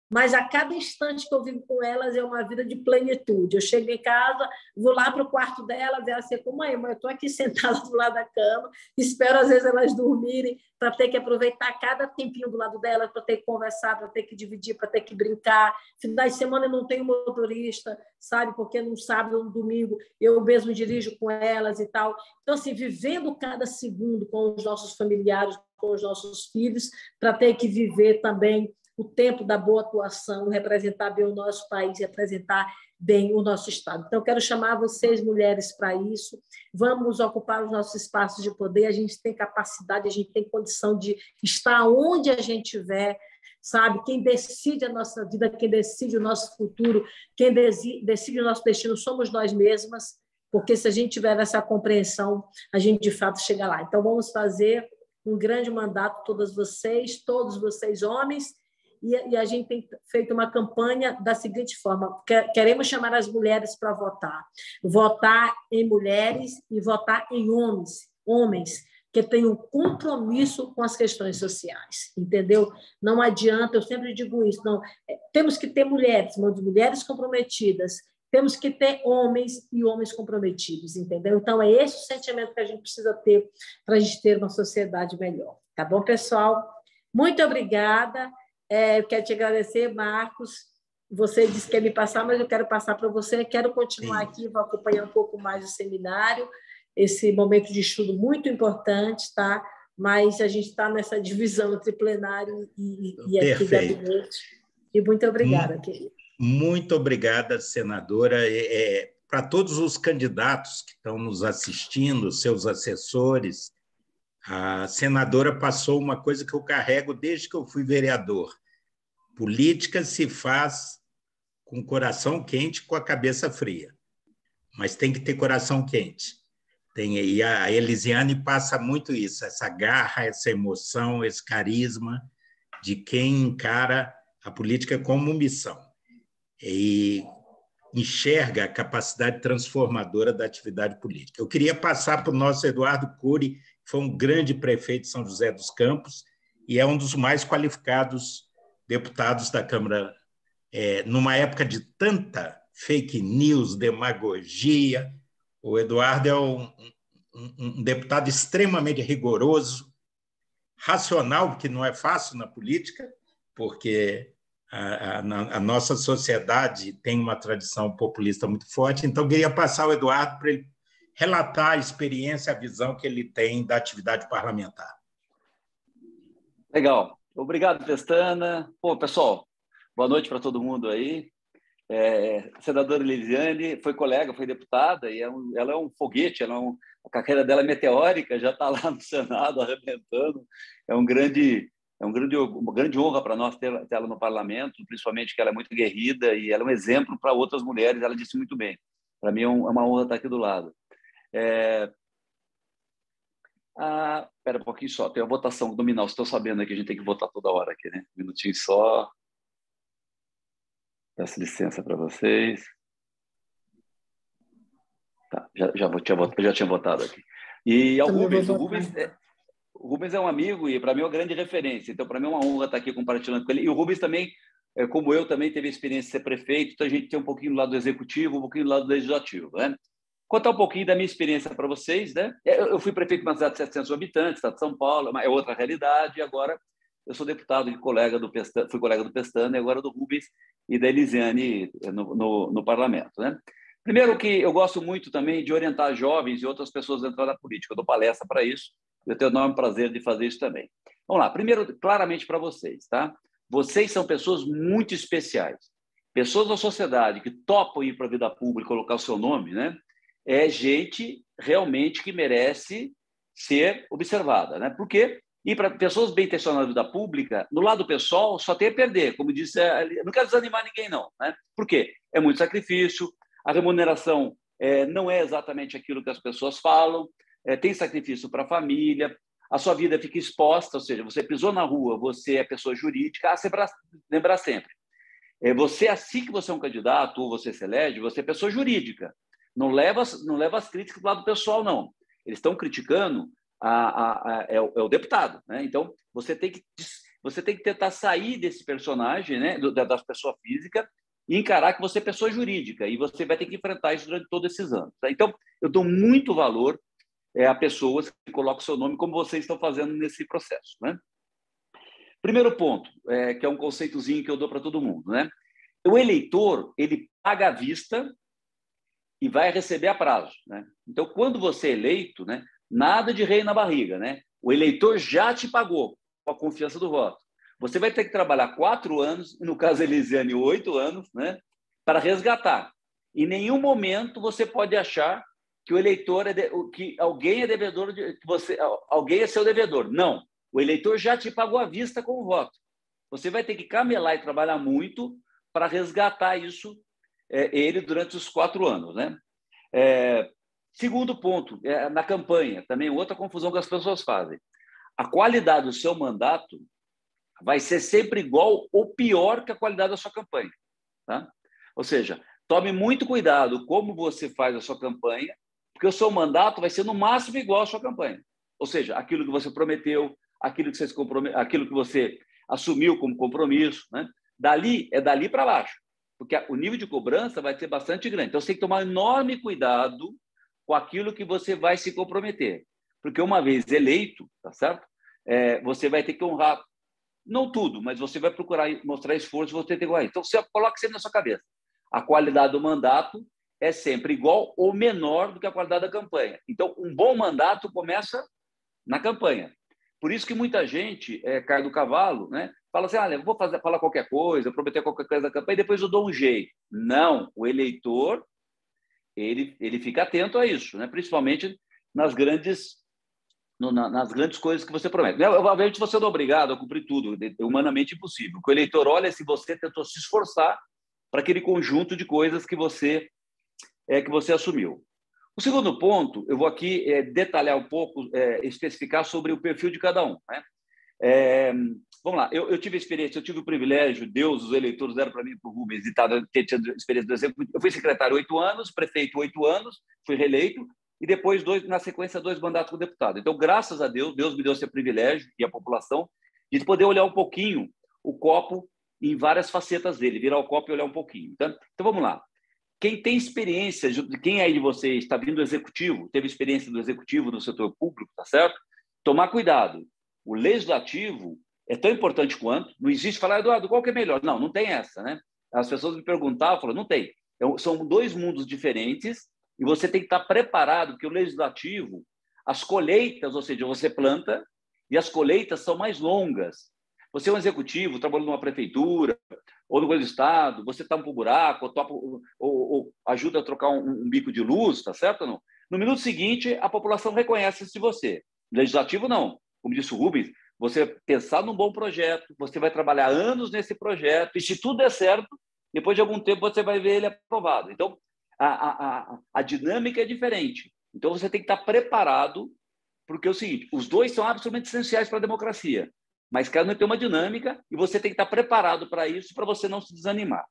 mas a cada instante que eu vivo com elas é uma vida de plenitude. Eu chego em casa, vou lá para o quarto delas, elas assim, mãe, eu estou aqui sentada do lado da cama, espero às vezes elas dormirem para ter que aproveitar cada tempinho do lado delas, para ter que conversar, para ter que dividir, para ter que brincar. Finais de semana eu não tenho motorista, sabe, porque no sábado ou no domingo eu mesmo dirijo com elas e tal. Então, assim, vivendo cada segundo com os nossos familiares, com os nossos filhos, para ter que viver também o tempo da boa atuação, representar bem o nosso país, representar bem o nosso Estado. Então, eu quero chamar vocês, mulheres, para isso. Vamos ocupar os nossos espaços de poder. A gente tem capacidade, a gente tem condição de estar onde a gente estiver, sabe? Quem decide a nossa vida, quem decide o nosso futuro, quem decide o nosso destino somos nós mesmas, porque se a gente tiver essa compreensão, a gente, de fato, chega lá. Então, vamos fazer um grande mandato, todos vocês homens, e a gente tem feito uma campanha da seguinte forma: queremos chamar as mulheres para votar em mulheres e votar em homens que tenham compromisso com as questões sociais, entendeu? Não adianta, eu sempre digo isso, não, temos que ter mulheres comprometidas, temos que ter homens e homens comprometidos, entendeu? Então, é esse o sentimento que a gente precisa ter para a gente ter uma sociedade melhor. Tá bom, pessoal? Muito obrigada. Eu quero te agradecer, Marcos, Você disse que quer me passar, mas eu quero passar para você. Quero continuar Sim. aqui, vou acompanhar um pouco mais o seminário, esse momento de estudo muito importante, tá? Mas a gente está nessa divisão entre plenário e aqui gabinete. E muito obrigada, querida. Muito obrigada, senadora. Para todos os candidatos que estão nos assistindo, seus assessores, a senadora passou uma coisa que eu carrego desde que eu fui vereador. Política se faz com coração quente, com a cabeça fria. Mas tem que ter coração quente. E a Elisiane passa muito isso, essa garra, essa emoção, esse carisma de quem encara a política como missão e enxerga a capacidade transformadora da atividade política. Eu queria passar para o nosso Eduardo Cury, que foi um grande prefeito de São José dos Campos e é um dos mais qualificados deputados da Câmara, numa época de tanta fake news, demagogia. O Eduardo é um deputado extremamente rigoroso, racional, que não é fácil na política, porque a nossa sociedade tem uma tradição populista muito forte. Então, eu queria passar ao Eduardo para ele relatar a experiência, a visão que ele tem da atividade parlamentar. Legal. Obrigado, Pestana. Pô, pessoal, boa noite para todo mundo aí. A senadora Elisiane foi colega, foi deputada, e ela é um foguete, a carreira dela é meteórica, já está lá no Senado arrebentando. Uma grande honra para nós ter ela no parlamento, principalmente que ela é muito aguerrida e ela é um exemplo para outras mulheres, ela disse muito bem. Para mim é uma honra estar aqui do lado. Espera um pouquinho só, tem a votação nominal, estou sabendo que a gente tem que votar toda hora aqui, né? Um minutinho só. Peço licença para vocês. Tá, já tinha votado aqui. E ao Rubens, o Rubens é um amigo e para mim é uma grande referência. Então, para mim é uma honra estar aqui compartilhando com ele. E o Rubens também, como eu, também teve a experiência de ser prefeito, então a gente tem um pouquinho do lado do executivo, um pouquinho do lado do legislativo, né? Contar um pouquinho da minha experiência para vocês, né? Eu fui prefeito de uma cidade de 700 habitantes, estado de São Paulo, é outra realidade, e agora eu sou deputado e fui colega do Pestana e agora do Rubens e da Elisiane no parlamento, né? Primeiro que eu gosto muito também de orientar jovens e outras pessoas a entrar na política. Eu dou palestra para isso, eu tenho o enorme prazer de fazer isso também. Vamos lá, primeiro, claramente para vocês, tá? Vocês são pessoas muito especiais. Pessoas da sociedade que topam ir para a vida pública e colocar o seu nome, né? É gente realmente que merece ser observada, né? Por quê? E para pessoas bem intencionadas na vida pública, no lado pessoal, só tem a perder. Como disse, eu não quero desanimar ninguém, não, né? Por quê? É muito sacrifício, a remuneração não é exatamente aquilo que as pessoas falam, tem sacrifício para a família, a sua vida fica exposta, ou seja, você pisou na rua, você é pessoa jurídica, lembrar sempre. Você, assim que você é um candidato ou você se elege, você é pessoa jurídica. Não leva as críticas do lado pessoal, não. Eles estão criticando o deputado, né? Então, você tem que tentar sair desse personagem, né, da pessoa física, e encarar que você é pessoa jurídica, e você vai ter que enfrentar isso durante todos esses anos. Tá? Então, eu dou muito valor a pessoas que colocam o seu nome, como vocês estão fazendo nesse processo, né? Primeiro ponto, que é um conceitozinho que eu dou para todo mundo, né? O eleitor, ele paga à vista e vai receber a prazo, né? Então, quando você é eleito, né, nada de rei na barriga, né? O eleitor já te pagou com a confiança do voto. Você vai ter que trabalhar 4 anos, no caso Elisiane, 8 anos, né, para resgatar. Em nenhum momento você pode achar que o eleitor que alguém é devedor alguém é seu devedor. Não. O eleitor já te pagou à vista com o voto. Você vai ter que camelar e trabalhar muito para resgatar isso ele durante os 4 anos, né? Segundo ponto, na campanha, também outra confusão que as pessoas fazem. A qualidade do seu mandato vai ser sempre igual ou pior que a qualidade da sua campanha, tá? Ou seja, tome muito cuidado como você faz a sua campanha, porque o seu mandato vai ser no máximo igual à sua campanha. Ou seja, aquilo que você prometeu, aquilo que você assumiu como compromisso, né? Dali para baixo, porque o nível de cobrança vai ser bastante grande. Então, você tem que tomar enorme cuidado com aquilo que você vai se comprometer, porque uma vez eleito, tá certo? Você vai ter que honrar não tudo, mas você vai procurar mostrar esforço, você tem que igual. Então, você coloca sempre na sua cabeça. A qualidade do mandato é sempre igual ou menor do que a qualidade da campanha. Então, um bom mandato começa na campanha. Por isso que muita gente cai do cavalo, né? Fala assim, eu vou falar qualquer coisa, prometer qualquer coisa na campanha e depois eu dou um jeito. Não, o eleitor, ele fica atento a isso, né? Principalmente nas grandes coisas que você promete. Obviamente, você não é obrigado a cumprir tudo, é humanamente impossível. O que o eleitor olha é se você tentou se esforçar para aquele conjunto de coisas que você assumiu. O segundo ponto, eu vou aqui detalhar um pouco, especificar sobre o perfil de cada um, né? Vamos lá, eu tive experiência, eu tive o privilégio, Deus, os eleitores deram para mim, para o Rubens, de ter tido experiência do executivo. Eu fui secretário 8 anos, prefeito 8 anos, fui reeleito, e depois, na sequência, 2 mandatos como deputado. Então, graças a Deus, Deus me deu esse privilégio, e a população, de poder olhar um pouquinho o copo em várias facetas dele, virar o copo e olhar um pouquinho. Então vamos lá. Quem tem experiência, quem aí de vocês está vindo do executivo, teve experiência do executivo, do setor público, tá certo? Tomar cuidado. O legislativo é tão importante quanto. Não existe falar, Eduardo, qual que é melhor? Não tem essa, né? As pessoas me perguntavam, eu falo, não tem. São 2 mundos diferentes e você tem que estar preparado, porque o legislativo, as colheitas, ou seja, você planta e as colheitas são mais longas. Você é um executivo, trabalhando numa prefeitura ou no governo do estado, você tampa um buraco, ou ajuda a trocar um bico de luz, tá certo ou não? No minuto seguinte, a população reconhece isso de você. No legislativo, não. Como disse o Rubens, você pensar num bom projeto, você vai trabalhar anos nesse projeto, e se tudo der certo, depois de algum tempo você vai ver ele aprovado. Então, a dinâmica é diferente. Então, você tem que estar preparado, porque é o seguinte, os 2 são absolutamente essenciais para a democracia, mas cada um tem uma dinâmica e você tem que estar preparado para isso, para você não se desanimar.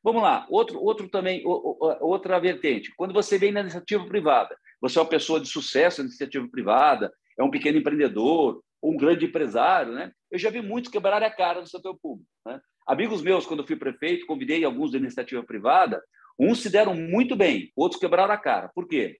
Vamos lá, outra vertente. Quando você vem na iniciativa privada, você é uma pessoa de sucesso na iniciativa privada, é um pequeno empreendedor, ou um grande empresário, né? Eu já vi muitos quebrarem a cara no setor público, né? Amigos meus, quando eu fui prefeito, convidei alguns da iniciativa privada, uns se deram muito bem, outros quebraram a cara. Por quê?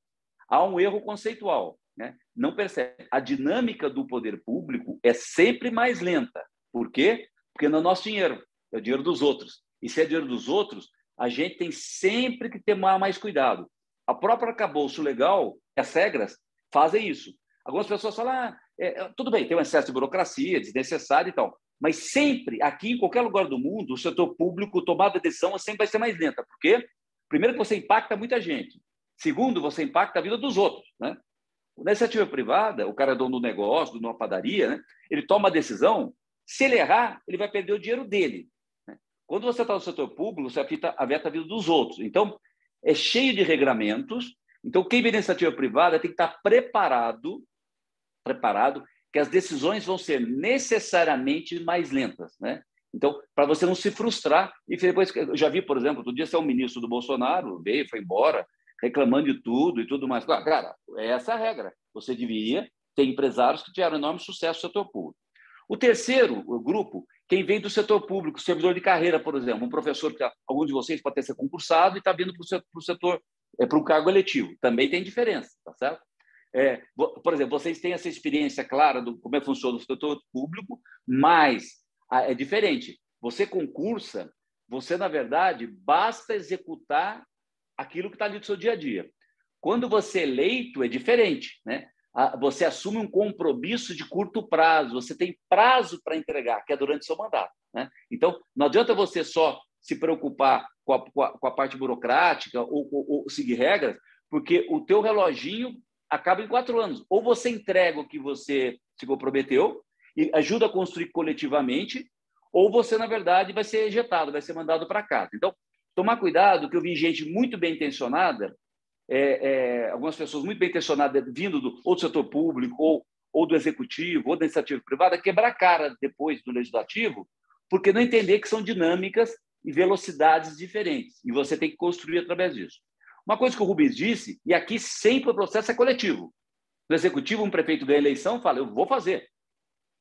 Há um erro conceitual, né? Não percebe. A dinâmica do poder público é sempre mais lenta. Por quê? Porque não é nosso dinheiro, é o dinheiro dos outros. E se é dinheiro dos outros, a gente tem sempre que ter mais cuidado. A própria arcabouço legal, as regras, fazem isso. Algumas pessoas falam, tudo bem, tem um excesso de burocracia, desnecessário e tal, mas sempre, aqui em qualquer lugar do mundo, o setor público, tomada de decisão sempre vai ser mais lenta. Por quê? Primeiro, que você impacta muita gente. Segundo, você impacta a vida dos outros, né? Na iniciativa privada, o cara é dono do negócio, de uma padaria, né? Ele toma a decisão, se ele errar, ele vai perder o dinheiro dele, né? Quando você está no setor público, você afeta a vida dos outros. Então, é cheio de regramentos. Então, quem vem na iniciativa privada tem que estar preparado que as decisões vão ser necessariamente mais lentas, né? Então, para você não se frustrar. E depois, eu já vi, por exemplo, outro dia, você é um ministro do Bolsonaro, veio, foi embora, reclamando de tudo e tudo mais. Cara, essa é a regra. Você devia ter empresários que tiveram enorme sucesso no setor público. O terceiro grupo, quem vem do setor público, servidor de carreira, por exemplo, um professor que algum de vocês pode ter sido concursado e está vindo para o setor, para um cargo eletivo. Também tem diferença, tá certo? Por exemplo, vocês têm essa experiência clara do como é que funciona o setor público, mas é diferente. Você concursa, você, na verdade, basta executar aquilo que está ali do seu dia a dia. Quando você é eleito, é diferente, né? Você assume um compromisso de curto prazo, você tem prazo para entregar, que é durante o seu mandato, né? Então, não adianta você só se preocupar com a parte burocrática ou seguir regras, porque o teu reloginho acaba em 4 anos. Ou você entrega o que você se comprometeu e ajuda a construir coletivamente, ou você, na verdade, vai ser ejetado, vai ser mandado para casa. Então, tomar cuidado, que eu vi gente muito bem intencionada, algumas pessoas muito bem intencionadas vindo ou do setor público, ou do executivo, ou da iniciativa privada, quebrar a cara depois do legislativo, porque não entender que são dinâmicas e velocidades diferentes, e você tem que construir através disso. Uma coisa que o Rubens disse, e aqui sempre o processo é coletivo. No executivo, um prefeito ganha a eleição, fala, eu vou fazer.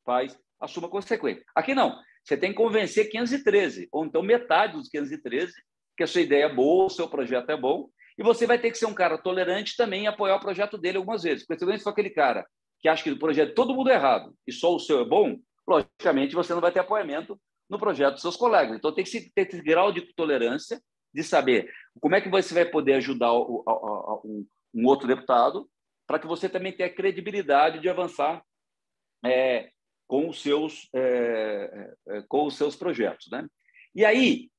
Faz, assuma a consequência. Aqui não. Você tem que convencer 513, ou então metade dos 513, que a sua ideia é boa, o seu projeto é bom, e você vai ter que ser um cara tolerante também e apoiar o projeto dele algumas vezes. Porque se for aquele cara que acha que o projeto de todo mundo é errado e só o seu é bom, logicamente você não vai ter apoiamento no projeto dos seus colegas. Então, tem que ter esse grau de tolerância de saber como é que você vai poder ajudar um outro deputado para que você também tenha credibilidade de avançar com os seus projetos, né? E aí,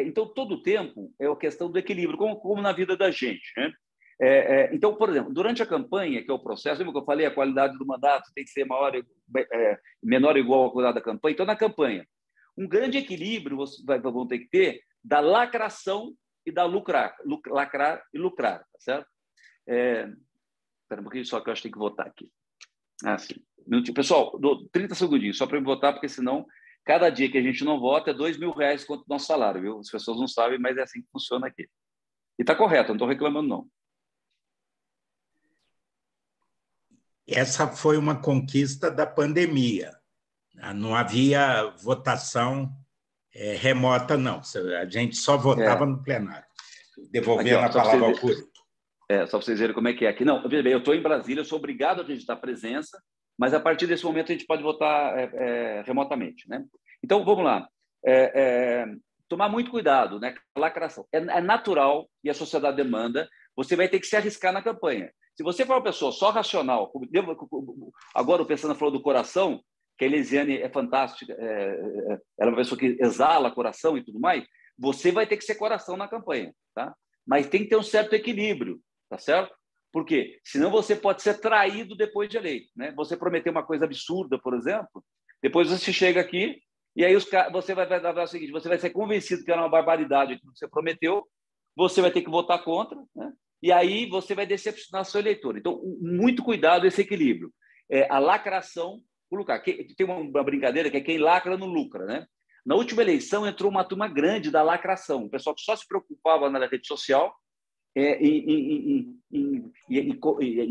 então, todo o tempo é a questão do equilíbrio, como na vida da gente, né? Então, por exemplo, durante a campanha, que é o processo, lembra que eu falei, a qualidade do mandato tem que ser menor ou igual à qualidade da campanha? Então, na campanha, um grande equilíbrio vão ter que ter da lacração e da lacrar e lucrar, tá certo? Espera um pouquinho só que eu acho que tem que votar aqui. Sim. Pessoal, 30 segundinhos, só para eu votar, porque senão, cada dia que a gente não vota é R$2.000 quanto o nosso salário, viu? As pessoas não sabem, mas é assim que funciona aqui. E está correto, não estou reclamando, não. Essa foi uma conquista da pandemia. Não havia votação remota, não. A gente só votava no plenário. Devolvendo a palavra ao Curito. Só para vocês verem como é que é aqui. Não, veja bem, eu estou em Brasília, eu sou obrigado a registrar presença, mas a partir desse momento a gente pode votar remotamente, né? Então, vamos lá. Tomar muito cuidado, né? Lacração. É natural e a sociedade demanda, você vai ter que se arriscar na campanha. Se você for uma pessoa só racional, agora o Pestana falou do coração, que a Elisiane é fantástica, ela é uma pessoa que exala coração e tudo mais, você vai ter que ser coração na campanha, tá? Mas tem que ter um certo equilíbrio, tá certo? Por quê? Senão você pode ser traído depois de eleito, né? Você prometeu uma coisa absurda, por exemplo, depois você chega aqui e aí você vai dar o seguinte, você vai ser convencido que era uma barbaridade aquilo que você prometeu, você vai ter que votar contra, né? E aí você vai decepcionar seu eleitor. Então, muito cuidado esse equilíbrio. A lacração, o lucrar. Tem uma brincadeira que é quem lacra não lucra, né? Na última eleição entrou uma turma grande da lacração, o pessoal que só se preocupava na rede social e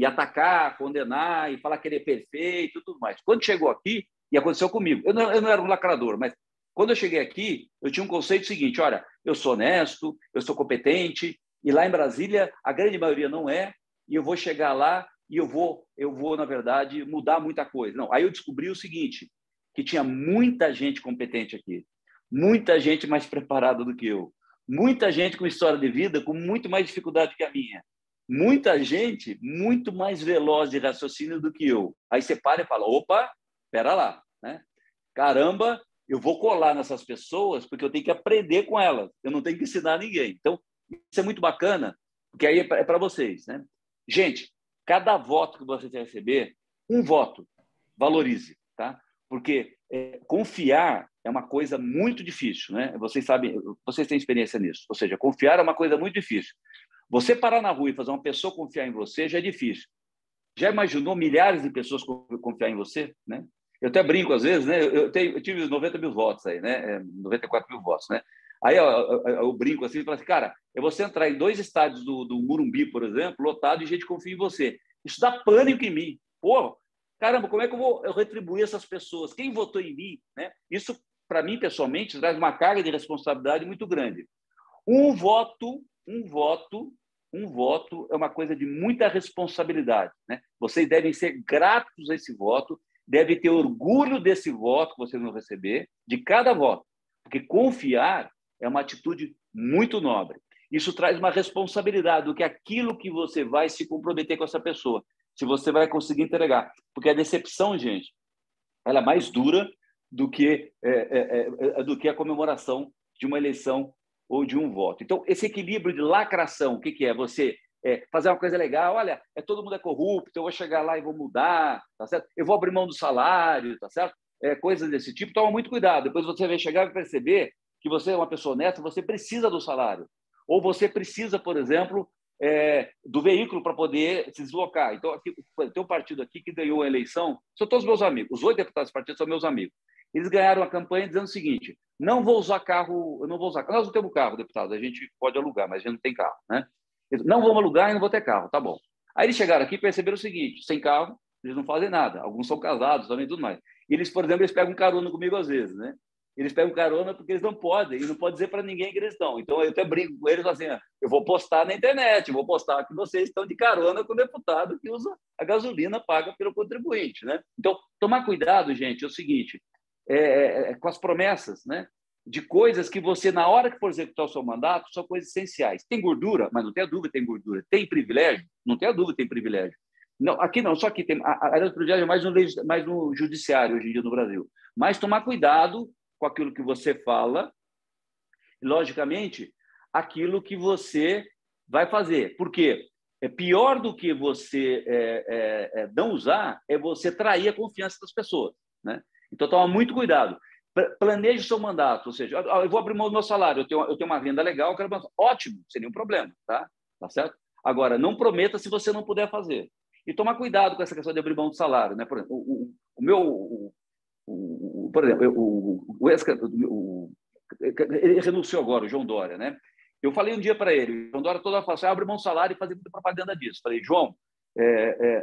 atacar, condenar e falar que ele é perfeito e tudo mais. Quando chegou aqui, e aconteceu comigo, eu não era um lacrador, mas quando eu cheguei aqui, eu tinha um conceito seguinte, olha, eu sou honesto, eu sou competente, e lá em Brasília a grande maioria não é, e eu vou chegar lá e eu vou, na verdade, mudar muita coisa. Não, aí eu descobri o seguinte, que tinha muita gente competente aqui, muita gente mais preparada do que eu, muita gente com história de vida com muito mais dificuldade que a minha, muita gente muito mais veloz de raciocínio do que eu. Aí você para e fala, opa, espera lá, né? Caramba, eu vou colar nessas pessoas porque eu tenho que aprender com elas, eu não tenho que ensinar a ninguém. Então, isso é muito bacana, porque aí é para vocês, né? Gente, cada voto que você receber, um voto, valorize, tá? Porque confiar é uma coisa muito difícil, né? Vocês sabem, vocês têm experiência nisso. Ou seja, confiar é uma coisa muito difícil. Você parar na rua e fazer uma pessoa confiar em você já é difícil. Já imaginou milhares de pessoas confiar em você, né? Eu até brinco às vezes, né? Eu tive 90 mil votos aí, né? 94 mil votos, né? Aí eu brinco assim e falo assim, cara, eu vou entrar em 2 estádios do Morumbi, por exemplo, lotado, e gente confia em você. Isso dá pânico em mim. Pô, caramba, como é que eu vou retribuir essas pessoas? Quem votou em mim? Né? Isso, para mim, pessoalmente, traz uma carga de responsabilidade muito grande. Um voto é uma coisa de muita responsabilidade, né? Vocês devem ser gratos a esse voto, devem ter orgulho desse voto que vocês vão receber, de cada voto, porque confiar é uma atitude muito nobre. Isso traz uma responsabilidade do que aquilo que você vai se comprometer com essa pessoa, se você vai conseguir entregar. Porque a decepção, gente, ela é mais dura do que a comemoração de uma eleição ou de um voto. Então, esse equilíbrio de lacração, o que é? Você fazer uma coisa legal, olha, todo mundo é corrupto, eu vou chegar lá e vou mudar, tá certo? Eu vou abrir mão do salário, tá certo? Coisas desse tipo, toma muito cuidado. Depois você vai chegar e perceber que você é uma pessoa honesta, você precisa do salário. Ou você precisa, por exemplo, do veículo para poder se deslocar. Então, aqui, tem um partido aqui que ganhou a eleição, são todos meus amigos, os 8 deputados do partido são meus amigos. Eles ganharam a campanha dizendo o seguinte, não vou usar carro, eu não vou usar carro. Nós não temos carro, deputado, a gente pode alugar, mas a gente não tem carro, né? Não vamos alugar e não vou ter carro, tá bom. Aí eles chegaram aqui e perceberam o seguinte, sem carro, eles não fazem nada, alguns são casados também, tudo mais. E eles, por exemplo, eles pegam carona comigo às vezes, né? Eles pegam carona porque eles não podem, e não pode dizer para ninguém que eles estão. Então, eu até brinco com eles assim, eu vou postar na internet, vou postar que vocês estão de carona com o deputado que usa a gasolina paga pelo contribuinte, né? Então, tomar cuidado, gente, é o seguinte, com as promessas, né? De coisas que você, na hora que for executar o seu mandato, são coisas essenciais. Tem gordura? Mas não tem a dúvida, tem gordura. Tem privilégio? Não tem a dúvida, tem privilégio. Não, aqui não, só que tem a área do privilégio é mais no judiciário hoje em dia no Brasil. Mas tomar cuidado com aquilo que você fala, e, logicamente, aquilo que você vai fazer. Por quê? É pior do que você não usar, é você trair a confiança das pessoas, né? Então, toma muito cuidado. Planeje o seu mandato, ou seja, eu vou abrir mão do meu salário, eu tenho uma renda legal, eu quero... Ótimo, sem nenhum problema, tá certo? Agora, não prometa se você não puder fazer. E tomar cuidado com essa questão de abrir mão do salário, né? Por exemplo, ele renunciou agora, o João Dória, né? Eu falei um dia para ele, o João Dória toda hora falou assim, abre mão do salário e fazer muita propaganda disso. Falei, João,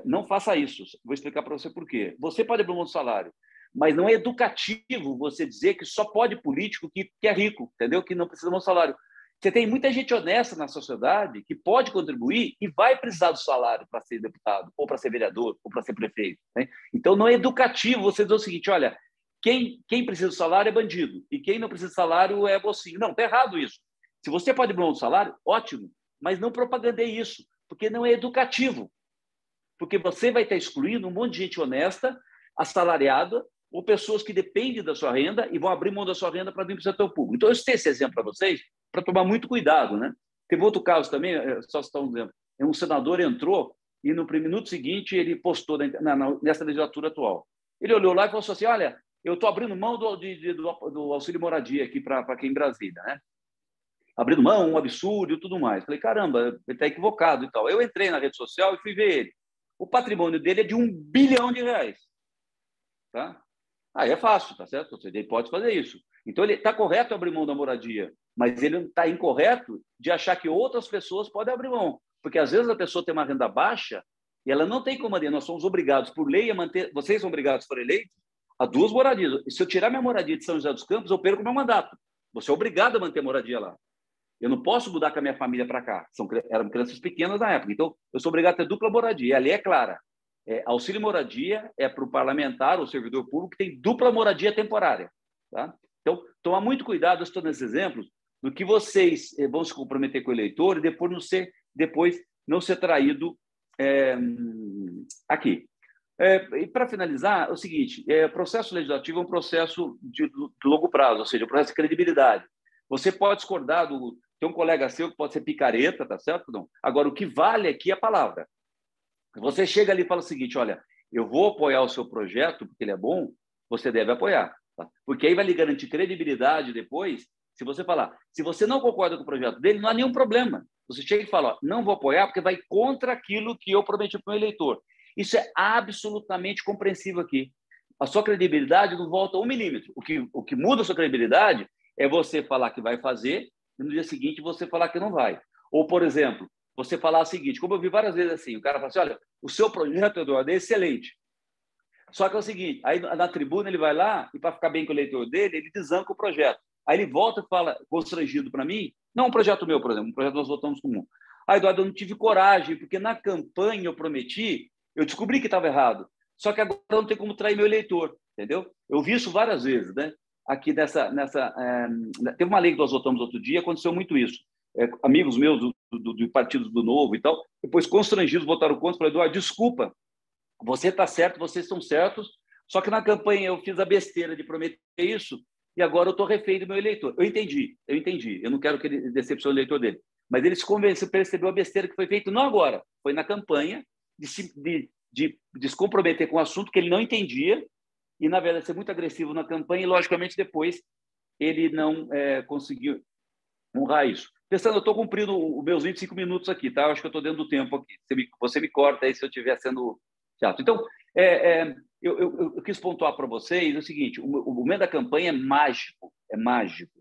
não faça isso. Vou explicar para você por quê. Você pode abrir mão do salário, mas não é educativo você dizer que só pode político que é rico, entendeu? Que não precisa de um salário. Você tem muita gente honesta na sociedade que pode contribuir e vai precisar do salário para ser deputado, ou para ser vereador, ou para ser prefeito, né? Então, não é educativo você dizer o seguinte, olha, quem precisa do salário é bandido, e quem não precisa do salário é mocinho. Não, está errado isso. Se você pode abrir mão do salário, ótimo, mas não propagandeie isso, porque não é educativo. Porque você vai estar excluindo um monte de gente honesta, assalariada, ou pessoas que dependem da sua renda e vão abrir mão da sua renda para vir para o setor público. Então, eu citei esse exemplo para vocês, para tomar muito cuidado, né? Teve outro caso também, só citar um exemplo. Um senador entrou e no minuto seguinte ele postou nessa legislatura atual. Ele olhou lá e falou assim, olha, eu estou abrindo mão do auxílio moradia aqui para quem em Brasília, né? Abrindo mão, um absurdo e tudo mais. Falei, caramba, ele está equivocado e tal. Eu entrei na rede social e fui ver ele. O patrimônio dele é de R$1 bilhão, tá? Aí é fácil, tá certo? Ele pode fazer isso. Então, ele está correto abrir mão da moradia, mas ele está incorreto de achar que outras pessoas podem abrir mão. Porque, às vezes, a pessoa tem uma renda baixa e ela não tem como. Nós somos obrigados, por lei, a manter... Vocês são obrigados, por eleitos, a 2 moradias. Se eu tirar minha moradia de São José dos Campos, eu perco meu mandato. Você é obrigado a manter moradia lá. Eu não posso mudar com a minha família para cá. Eram crianças pequenas na época. Então, eu sou obrigado a ter dupla moradia. E a lei é clara. Auxílio moradia é para o parlamentar ou servidor público que tem dupla moradia temporária, tá? Então, tomar muito cuidado, eu estou nesses exemplos, do que vocês vão se comprometer com o eleitor e depois não ser traído aqui. E para finalizar, é o seguinte, o processo legislativo é um processo de longo prazo, ou seja, um processo de credibilidade. Você pode discordar tem um colega seu que pode ser picareta, tá certo? Não. Agora, o que vale aqui é a palavra. Você chega ali e fala o seguinte, olha, eu vou apoiar o seu projeto porque ele é bom, você deve apoiar. Tá? Porque aí vai lhe garantir credibilidade depois, se você falar. Se você não concorda com o projeto dele, não há nenhum problema. Você chega e fala, ó, não vou apoiar porque vai contra aquilo que eu prometi para o eleitor. Isso é absolutamente compreensível aqui. A sua credibilidade não volta 1 milímetro. O que muda a sua credibilidade é você falar que vai fazer e no dia seguinte você falar que não vai. Ou, por exemplo, você falar o seguinte, como eu vi várias vezes assim, o cara fala assim, olha, o seu projeto, Eduardo, é excelente. Só que é o seguinte, aí na tribuna ele vai lá e para ficar bem com o eleitor dele, ele desanca o projeto. Aí ele volta e fala, constrangido para mim, não um projeto meu, por exemplo, um projeto que nós votamos comum. Ah, Eduardo, eu não tive coragem, porque na campanha eu prometi, eu descobri que estava errado. Só que agora não tem como trair meu eleitor, entendeu? Eu vi isso várias vezes, né? Aqui teve uma lei que nós votamos outro dia, aconteceu muito isso. Amigos meus do Partido do Novo e tal, depois constrangidos votaram contra, falaram, Eduardo, desculpa, você está certo, vocês estão certos, só que na campanha eu fiz a besteira de prometer isso e agora eu estou refém do meu eleitor. Eu entendi, eu não quero que ele decepcione o eleitor dele, mas ele se convenceu, percebeu a besteira que foi feita, não agora, foi na campanha de se comprometer com um assunto que ele não entendia e, na verdade, ser muito agressivo na campanha e, logicamente, depois ele não conseguiu honrar isso. Pensando, eu estou cumprindo os meus 25 minutos aqui, tá? Eu acho que eu estou dentro do tempo aqui. Você me corta aí se eu estiver sendo chato. Então, eu quis pontuar para vocês o seguinte, o momento da campanha é mágico.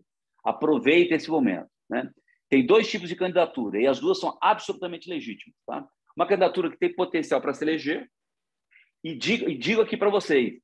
Aproveita esse momento, né? Tem 2 tipos de candidatura e as duas são absolutamente legítimas, tá? Uma candidatura que tem potencial para se eleger e digo aqui para vocês,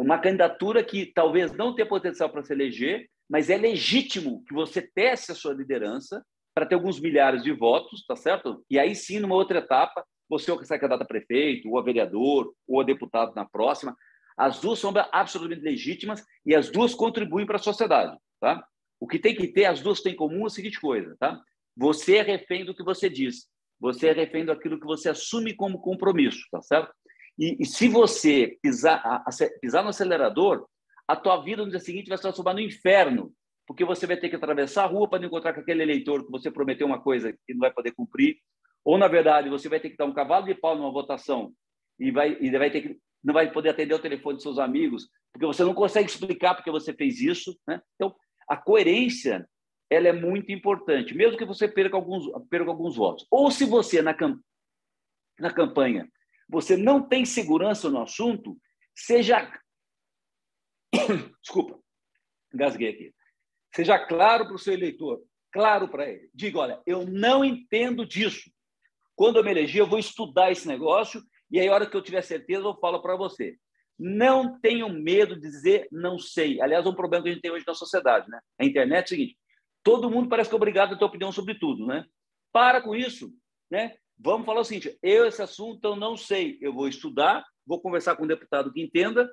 uma candidatura que talvez não tenha potencial para se eleger, mas é legítimo que você teste a sua liderança para ter alguns milhares de votos, tá certo? E aí sim, numa outra etapa, você ou sai candidato a prefeito, ou a vereador, ou a deputado na próxima. As duas são absolutamente legítimas e as duas contribuem para a sociedade, tá? O que tem que ter, as duas têm em comum, é a seguinte coisa, tá? Você é refém do que você diz. Você é refém daquilo que você assume como compromisso, tá certo? E se você pisar no acelerador, a tua vida no dia seguinte vai se transformar no inferno, porque você vai ter que atravessar a rua para não encontrar com aquele eleitor que você prometeu uma coisa que não vai poder cumprir, ou, na verdade, você vai ter que dar um cavalo de pau numa votação e vai ter que, não vai poder atender o telefone de seus amigos, porque você não consegue explicar porque você fez isso, né? Então, a coerência, ela é muito importante, mesmo que você perca alguns votos. Ou se você, na campanha, você não tem segurança no assunto, seja... Desculpa, engasguei aqui. Seja claro para o seu eleitor, claro para ele. Diga, olha, eu não entendo disso. Quando eu me eleger, eu vou estudar esse negócio e aí, a hora que eu tiver certeza, eu falo para você. Não tenham medo de dizer não sei. Aliás, é um problema que a gente tem hoje na sociedade, né? A internet é o seguinte, todo mundo parece que é obrigado a ter opinião sobre tudo, né? Para com isso, né? Vamos falar o seguinte, esse assunto eu não sei, eu vou estudar, vou conversar com um deputado que entenda,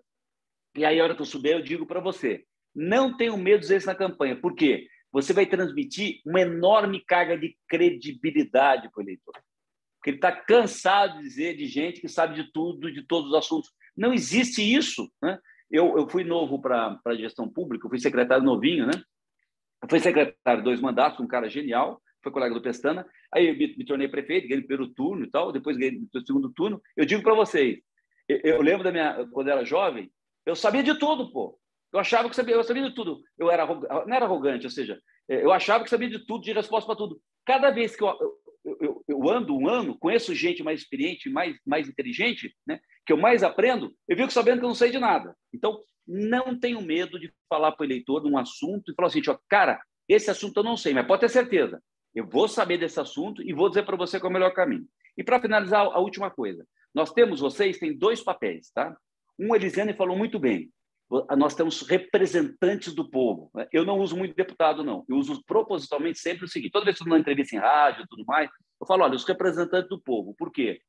e aí, a hora que eu souber, eu digo para você. Não tenham medo de dizer isso na campanha. Por quê? Você vai transmitir uma enorme carga de credibilidade para o eleitor. Porque ele está cansado de dizer de gente que sabe de tudo, de todos os assuntos. Não existe isso, né? Eu fui novo para a gestão pública, eu fui secretário novinho, né? Eu fui secretário 2 mandatos, um cara genial, foi colega do Pestana. Aí eu me tornei prefeito, ganhei o primeiro turno e tal, depois ganhei o segundo turno. Eu digo para vocês, eu lembro quando eu era jovem, eu sabia de tudo, pô. Eu achava que eu sabia de tudo. Não era arrogante, ou seja, eu achava que sabia de tudo, de resposta para tudo. Cada vez que eu ando um ano, conheço gente mais experiente, mais inteligente, né, que eu mais aprendo, eu fico sabendo que eu não sei de nada. Então, não tenho medo de falar para o eleitor de um assunto e falar assim, ó, cara, esse assunto eu não sei, mas pode ter certeza. Eu vou saber desse assunto e vou dizer para você qual é o melhor caminho. E para finalizar, a última coisa. Vocês têm 2 papéis, tá? Um, Elisiane falou muito bem. Nós temos representantes do povo. Eu não uso muito deputado, não. Eu uso propositalmente sempre o seguinte. Toda vez que eu estou numa entrevista em rádio e tudo mais, eu falo, olha, os representantes do povo. Por quê?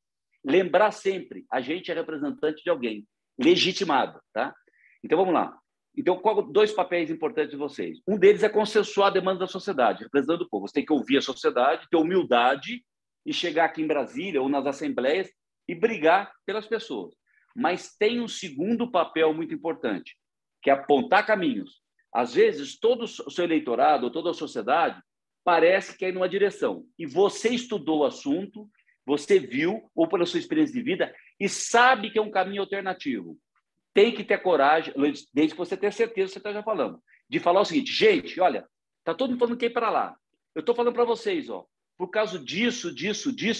Lembrar sempre, a gente é representante de alguém, legitimado, tá? Então, vamos lá. Então, 2 papéis importantes de vocês? Um deles é consensuar a demanda da sociedade, representando o povo. Você tem que ouvir a sociedade, ter humildade e chegar aqui em Brasília ou nas assembleias e brigar pelas pessoas. Mas tem um segundo papel muito importante, que é apontar caminhos. Às vezes, todo o seu eleitorado, ou toda a sociedade, parece que é em uma direção. E você estudou o assunto, você viu, ou pela sua experiência de vida, e sabe que é um caminho alternativo. Tem que ter coragem, desde que você tenha certeza que você está já falando, de falar o seguinte, gente, olha, está todo mundo falando que é para lá. Eu estou falando para vocês, ó, por causa disso,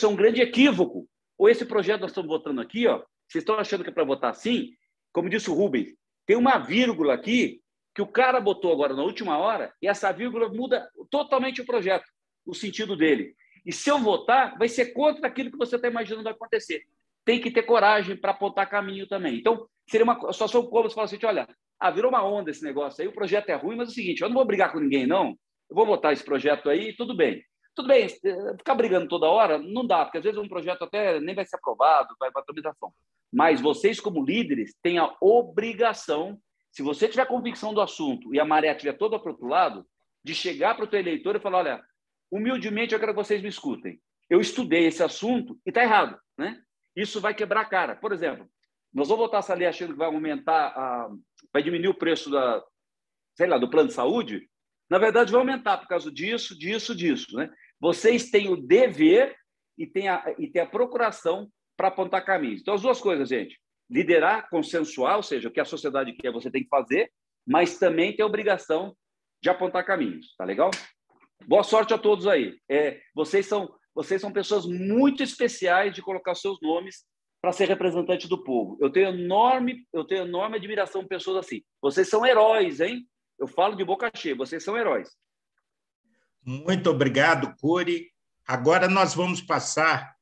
é um grande equívoco. Ou esse projeto que nós estamos votando aqui, ó, vocês estão achando que é para votar assim? Como disse o Rubens, tem uma vírgula aqui que o cara botou agora na última hora e essa vírgula muda totalmente o projeto, o sentido dele. E se eu votar, vai ser contra aquilo que você está imaginando acontecer. Tem que ter coragem para apontar caminho também. Então, seria uma situação como se falasse assim, olha, virou uma onda esse negócio aí, o projeto é ruim, mas é o seguinte, eu não vou brigar com ninguém, não. Eu vou votar esse projeto aí, tudo bem. Tudo bem, ficar brigando toda hora não dá, porque às vezes um projeto até nem vai ser aprovado, vai para a tramitação. Mas vocês, como líderes, têm a obrigação, se você tiver convicção do assunto e a maré estiver toda para o outro lado, de chegar para o teu eleitor e falar, olha, humildemente eu quero que vocês me escutem. Eu estudei esse assunto e está errado, né? Isso vai quebrar a cara. Por exemplo, nós vamos votar essa lei achando que vai aumentar, vai diminuir o preço do plano de saúde. Na verdade, vai aumentar por causa disso, né? Vocês têm o dever e têm a procuração para apontar caminhos. Então, as 2 coisas, gente. Liderar, consensuar, ou seja, o que a sociedade quer, você tem que fazer, mas também tem a obrigação de apontar caminhos. Tá legal? Boa sorte a todos aí. Vocês são pessoas muito especiais de colocar seus nomes para ser representante do povo. Eu tenho enorme admiração por pessoas assim. Vocês são heróis, hein? Eu falo de boca cheia, vocês são heróis. Muito obrigado, Cury. Agora nós vamos passar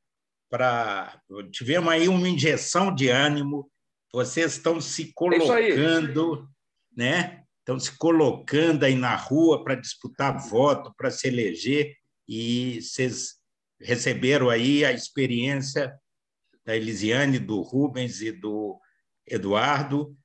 tivemos aí uma injeção de ânimo vocês estão se colocando, né? Estão se colocando aí na rua para disputar voto, para se eleger, e vocês receberam aí a experiência da Elisiane, do Rubens e do Eduardo.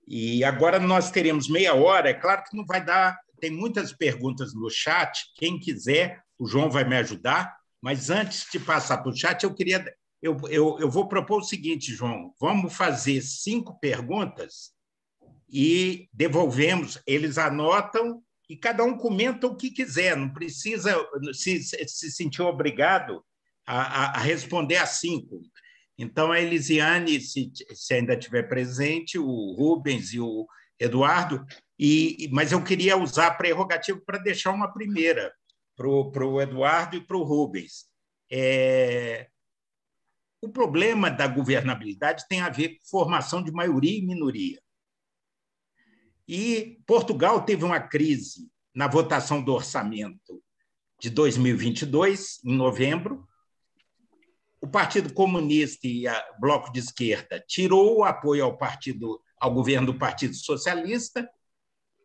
E agora nós teremos meia hora. É claro que não vai dar, tem muitas perguntas no chat. Quem quiser, o João vai me ajudar. Mas antes de passar para o chat, eu vou propor o seguinte, João: vamos fazer 5 perguntas e devolvemos. Eles anotam e cada um comenta o que quiser. Não precisa se sentir obrigado a responder a 5. Então, a Elisiane, se ainda estiver presente, o Rubens e o Eduardo, mas eu queria usar a prerrogativa para deixar uma primeira para o Eduardo e para o Rubens. O problema da governabilidade tem a ver com formação de maioria e minoria. E Portugal teve uma crise na votação do orçamento de 2022, em novembro. O Partido Comunista e o Bloco de Esquerda tirou o apoio ao governo do Partido Socialista,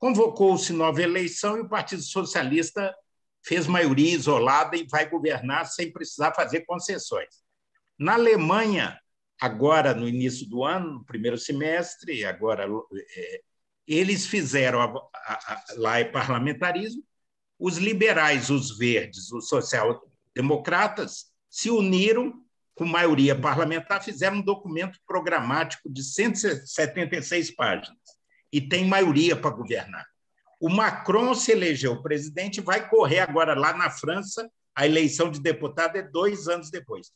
convocou-se nova eleição e o Partido Socialista fez maioria isolada e vai governar sem precisar fazer concessões. Na Alemanha, agora no início do ano, no primeiro semestre, eles fizeram lá é parlamentarismo, os liberais, os verdes, os social-democratas se uniram com maioria parlamentar, fizeram um documento programático de 176 páginas e tem maioria para governar. O Macron se elegeu presidente e vai correr agora lá na França, a eleição de deputado é 2 anos depois.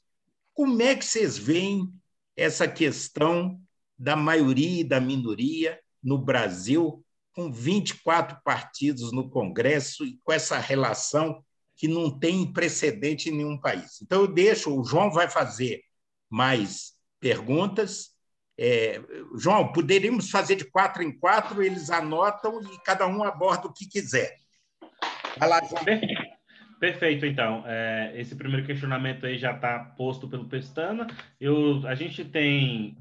Como é que vocês veem essa questão da maioria e da minoria no Brasil, com 24 partidos no Congresso e com essa relação que não tem precedente em nenhum país? Então, o João vai fazer mais perguntas. João, poderíamos fazer de 4 em 4, eles anotam e cada um aborda o que quiser. Vai lá, João. Perfeito, então. Esse primeiro questionamento aí já está posto pelo Pestana. A gente tem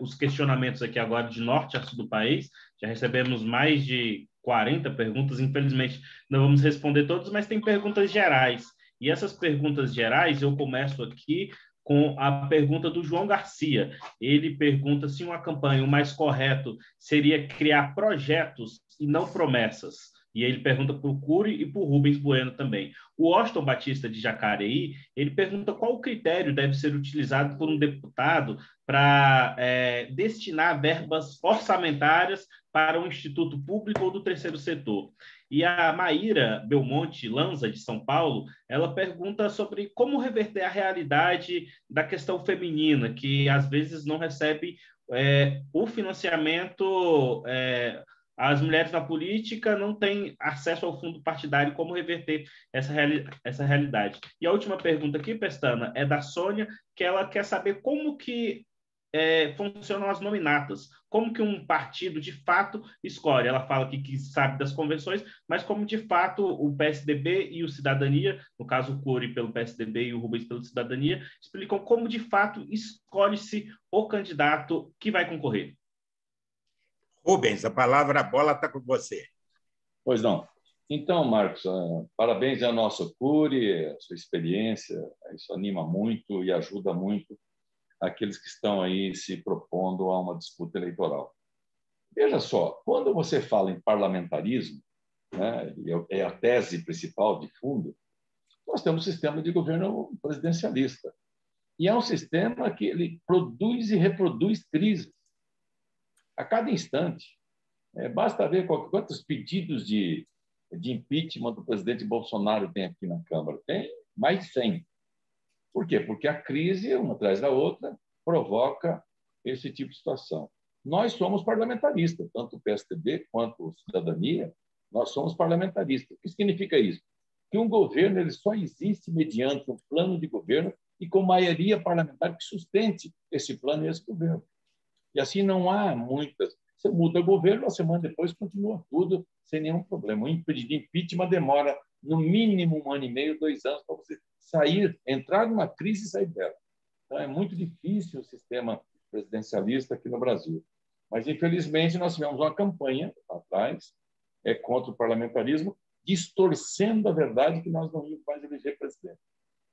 os questionamentos aqui agora de norte a sul do país. Já recebemos mais de 40 perguntas. Infelizmente, não vamos responder todas, mas tem perguntas gerais. E essas perguntas gerais, eu começo aqui com a pergunta do João Garcia. Ele pergunta se uma campanha, o mais correto seria criar projetos e não promessas. E ele pergunta para o Cury e para o Rubens Bueno também. O Washington Batista de Jacareí, ele pergunta qual o critério deve ser utilizado por um deputado para destinar verbas orçamentárias para um instituto público ou do terceiro setor. E a Maíra Belmonte Lanza, de São Paulo, ela pergunta sobre como reverter a realidade da questão feminina, que às vezes não recebe o financiamento. As mulheres na política não têm acesso ao fundo partidário, como reverter essa realidade. E a última pergunta aqui, Pestana, é da Sônia, que ela quer saber como que funcionam as nominatas, como que um partido, de fato, escolhe. Ela fala aqui que sabe das convenções, mas como, de fato, o PSDB e o Cidadania, no caso o Cury pelo PSDB e o Rubens pelo Cidadania, explicam como, de fato, escolhe-se o candidato que vai concorrer. Rubens, a bola está com você. Pois não. Então, Marcos, parabéns ao nosso Cury, a sua experiência, isso anima muito e ajuda muito aqueles que estão aí se propondo a uma disputa eleitoral. Veja só, quando você fala em parlamentarismo, né, é a tese principal de fundo, nós temos um sistema de governo presidencialista. E é um sistema que ele produz e reproduz crises a cada instante. Basta ver quantos pedidos de impeachment do presidente Bolsonaro tem aqui na Câmara. Tem mais de 100. Por quê? Porque a crise, uma atrás da outra, provoca esse tipo de situação. Nós somos parlamentaristas, tanto o PSDB quanto a Cidadania, nós somos parlamentaristas. O que significa isso? Que um governo ele só existe mediante um plano de governo e com maioria parlamentar que sustente esse plano e esse governo. E assim não há muitas. Você muda o governo, uma semana depois continua tudo sem nenhum problema. O impeachment demora no mínimo 1 ano e meio, 2 anos para você entrar numa crise e sair dela. Então é muito difícil o sistema presidencialista aqui no Brasil. Mas, infelizmente, nós tivemos uma campanha atrás contra o parlamentarismo, distorcendo a verdade que nós não íamos mais eleger presidente.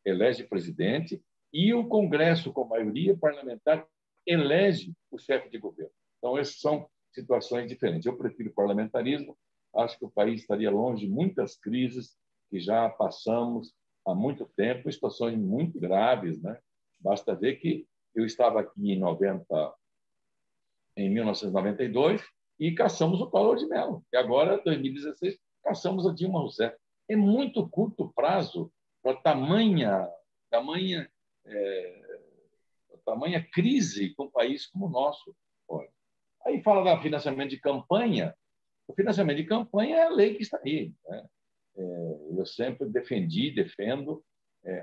Elege presidente e o Congresso, com maioria parlamentar, elege o chefe de governo. Então, essas são situações diferentes. Eu prefiro o parlamentarismo, acho que o país estaria longe de muitas crises que já passamos há muito tempo, situações muito graves, né? Basta ver que eu estava aqui em 1992 e caçamos o Collor de Mello. E agora, em 2016, caçamos a Dilma Rousseff. É muito curto prazo para tamanha crise com um país como o nosso. Aí fala da financiamento de campanha. O financiamento de campanha é a lei que está aí, né? Eu sempre defendo,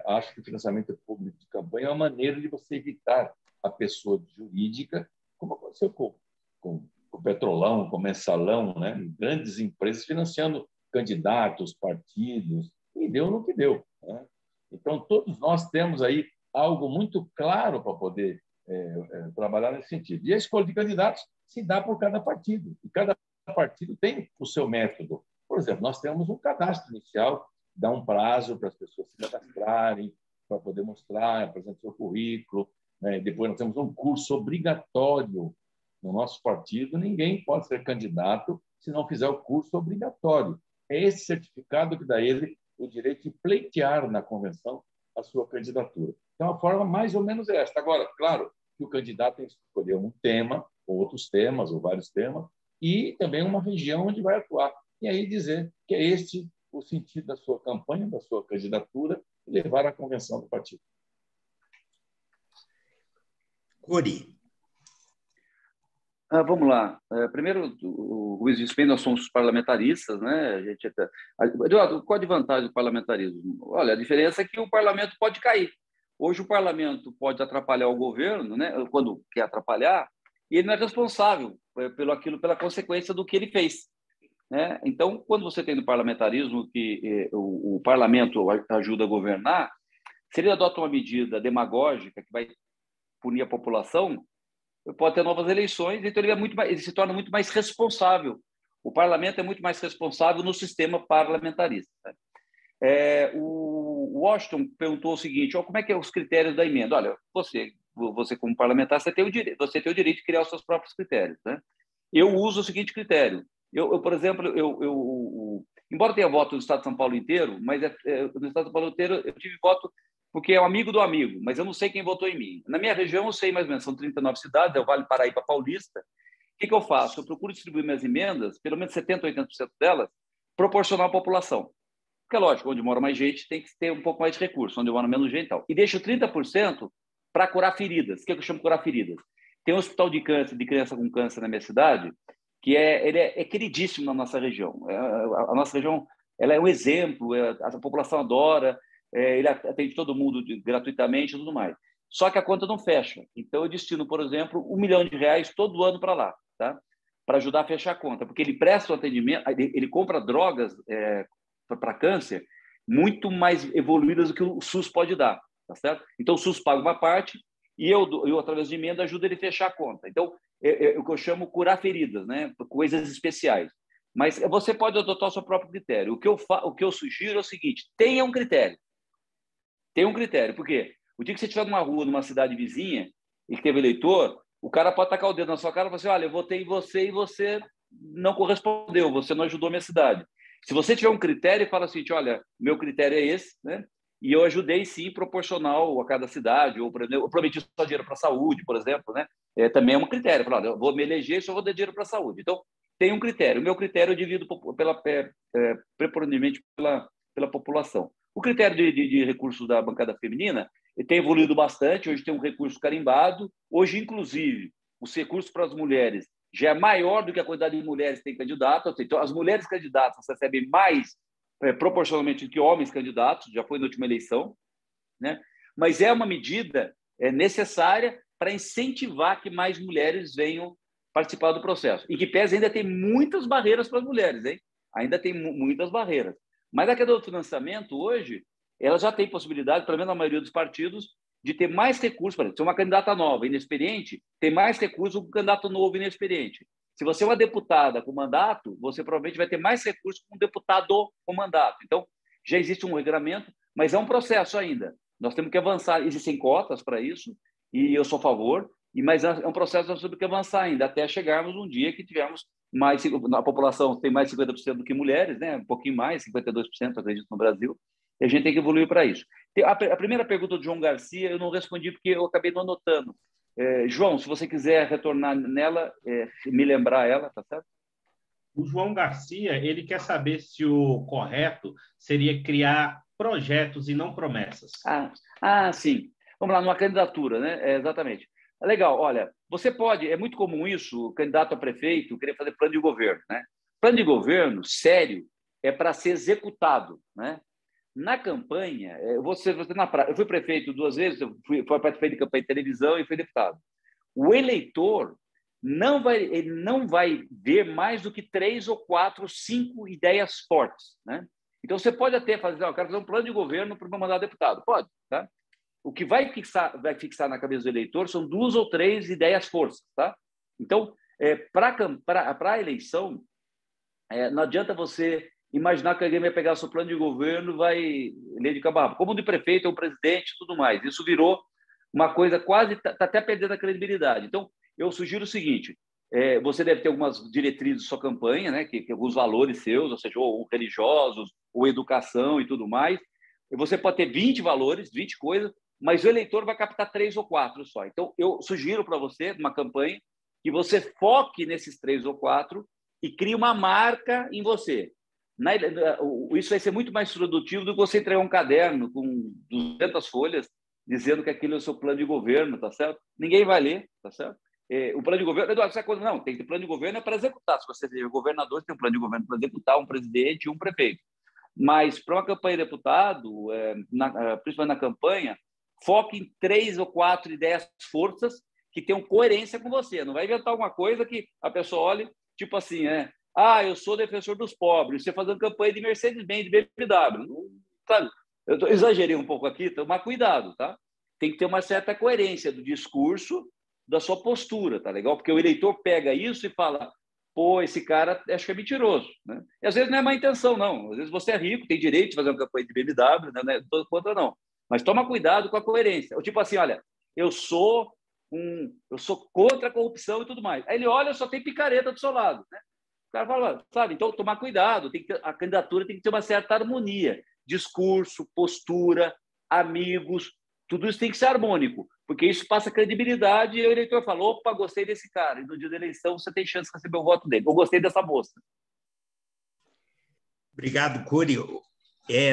acho que o financiamento público de campanha é uma maneira de você evitar a pessoa jurídica, como aconteceu com o Petrolão, com o Mensalão, né? Grandes empresas financiando candidatos, partidos, e deu no que deu, né? Então, todos nós temos aí algo muito claro para poder trabalhar nesse sentido. E a escolha de candidatos se dá por cada partido, e cada partido tem o seu método. Por exemplo, nós temos um cadastro inicial, dá um prazo para as pessoas se cadastrarem, para poder mostrar, apresentar seu currículo, né? Depois nós temos um curso obrigatório. No nosso partido, ninguém pode ser candidato se não fizer o curso obrigatório. É esse certificado que dá a ele o direito de pleitear na convenção a sua candidatura. Então, a forma mais ou menos é esta. Agora, claro que o candidato tem que escolher um tema, ou outros temas, ou vários temas, e também uma região onde vai atuar. E aí dizer que é este o sentido da sua campanha, da sua candidatura, e levar à convenção do partido. Cori. Vamos lá. Primeiro, o Luiz disse bem, nós somos parlamentaristas, né? Eduardo, qual a vantagem do parlamentarismo? Olha, a diferença é que o parlamento pode cair. Hoje o parlamento pode atrapalhar o governo, né? Quando quer atrapalhar, e ele não é responsável pela consequência do que ele fez, né? Então, quando você tem no parlamentarismo que o parlamento ajuda a governar, se ele adota uma medida demagógica que vai punir a população, pode ter novas eleições, então ele se torna muito mais responsável. O parlamento é muito mais responsável no sistema parlamentarista, né? O Washington perguntou o seguinte: como é que é os critérios da emenda? Olha, você como parlamentar, você tem o direito de criar os seus próprios critérios, né? Eu uso o seguinte critério. Por exemplo, embora tenha voto no Estado de São Paulo inteiro, mas no Estado de São Paulo inteiro eu tive voto porque é um amigo do amigo, mas eu não sei quem votou em mim. Na minha região, eu sei mais ou menos, são 39 cidades, é o Vale Paraíba Paulista. O que eu faço? Eu procuro distribuir minhas emendas, pelo menos 70%, 80% delas, proporcional à população. Porque, lógico, onde mora mais gente tem que ter um pouco mais de recurso, onde mora menos gente e tal. E deixo 30% para curar feridas. O que eu chamo de curar feridas? Tem um hospital de câncer, de criança com câncer na minha cidade, que ele é queridíssimo na nossa região. A nossa região ela é um exemplo, a população adora, ele atende todo mundo gratuitamente e tudo mais. Só que a conta não fecha. Então, eu destino, por exemplo, R$1 milhão todo ano para lá, tá? Para ajudar a fechar a conta. Porque ele presta um atendimento, ele compra drogas para câncer muito mais evoluídas do que o SUS pode dar, tá certo? Então, o SUS paga uma parte e eu através de emenda, ajudo ele a fechar a conta. Então, é o que eu chamo curar feridas, né? Coisas especiais. Mas você pode adotar o seu próprio critério. O que eu sugiro é o seguinte: tenha um critério. Tem um critério, porque o dia que você estiver numa rua, numa cidade vizinha, e que teve eleitor, o cara pode tacar o dedo na sua cara e falar assim: olha, eu votei em você e você não correspondeu, você não ajudou a minha cidade. Se você tiver um critério e fala assim: olha, meu critério é esse, né? E eu ajudei sim proporcional a cada cidade, ou, por exemplo, eu prometi só dinheiro para a saúde, por exemplo, né? Também é um critério. Falar, eu vou me eleger e só vou dar dinheiro para a saúde. Então, tem um critério. O meu critério eu divido preponderantemente pela população. O critério de recursos da bancada feminina tem evoluído bastante. Hoje tem um recurso carimbado. Hoje, inclusive, os recursos para as mulheres já é maior do que a quantidade de mulheres que têm candidato. Então, as mulheres candidatas recebem mais proporcionalmente do que homens candidatos, já foi na última eleição, né? Mas é uma medida necessária para incentivar que mais mulheres venham participar do processo. E que pese ainda tem muitas barreiras para as mulheres, hein? Ainda tem muitas barreiras. Mas a questão do financiamento, hoje, ela já tem possibilidade, pelo menos na maioria dos partidos, de ter mais recursos. Por exemplo, se uma candidata nova, inexperiente, tem mais recursos que um candidato novo, inexperiente. Se você é uma deputada com mandato, você provavelmente vai ter mais recursos que um deputado com mandato. Então, já existe um regulamento, mas é um processo ainda. Nós temos que avançar. Existem cotas para isso, e eu sou a favor, mas é um processo que nós temos que avançar ainda, até chegarmos um dia que tivermos mais... A população tem mais de 50% do que mulheres, né? Um pouquinho mais, 52%, acredito, no Brasil, e a gente tem que evoluir para isso. A primeira pergunta do João Garcia, eu não respondi porque eu acabei não anotando. João, se você quiser retornar nela, me lembrar ela, tá certo? O João Garcia, ele quer saber se o correto seria criar projetos e não promessas. Sim. Vamos lá, numa candidatura, né? Exatamente. Legal, olha, você pode, é muito comum isso, o candidato a prefeito querer fazer plano de governo, né? Plano de governo, sério, é para ser executado, né? Na campanha, você na praia, eu fui prefeito 2 vezes, fui prefeito de campanha de televisão e fui deputado. O eleitor ele não vai ver mais do que 3 ou 4, 5 ideias fortes, né? Então, você pode até fazer, eu quero fazer um plano de governo para o meu mandato de deputado. Pode, tá? O que vai fixar na cabeça do eleitor são 2 ou 3 ideias fortes, tá? Então, para a eleição, não adianta você imaginar que alguém vai pegar seu plano de governo, vai ler de cabo a rabo. Como de prefeito ou presidente e tudo mais. Isso virou uma coisa quase... Está até perdendo a credibilidade. Então, eu sugiro o seguinte, você deve ter algumas diretrizes de sua campanha, né, que alguns valores seus, ou seja, ou religiosos, ou educação e tudo mais. E você pode ter 20 valores, 20 coisas, mas o eleitor vai captar 3 ou 4 só. Então, eu sugiro para você, numa campanha, que você foque nesses 3 ou 4 e crie uma marca em você. Isso vai ser muito mais produtivo do que você entregar um caderno com 200 folhas dizendo que aquilo é o seu plano de governo, tá certo? Ninguém vai ler, tá certo? O plano de governo, Eduardo, essa coisa não, tem que ter plano de governo para executar. Se você é governador, tem um plano de governo para executar, um presidente e um prefeito. Mas para uma campanha de deputado, principalmente na campanha, foque em 3 ou 4 ideias forças que tenham coerência com você. Não vai inventar alguma coisa que a pessoa olhe, tipo assim, eu sou defensor dos pobres, você fazendo campanha de Mercedes-Benz, de BMW. Não, sabe? Eu exagerei um pouco aqui, tomar cuidado, tá? Tem que ter uma certa coerência do discurso, da sua postura, tá legal? Porque o eleitor pega isso e fala, pô, esse cara acho que é mentiroso, né? E às vezes não é má intenção, não. Às vezes você é rico, tem direito de fazer uma campanha de BMW, né? Não é contra, não. Mas toma cuidado com a coerência. Tipo assim, olha, eu sou contra a corrupção e tudo mais. Aí ele olha, só tem picareta do seu lado, né? O cara fala, sabe? Então, tomar cuidado. A candidatura tem que ter uma certa harmonia. Discurso, postura, amigos, tudo isso tem que ser harmônico, porque isso passa credibilidade e o eleitor fala, opa, gostei desse cara. E no dia da eleição você tem chance de receber o voto dele. Eu gostei dessa moça. Obrigado, Cury.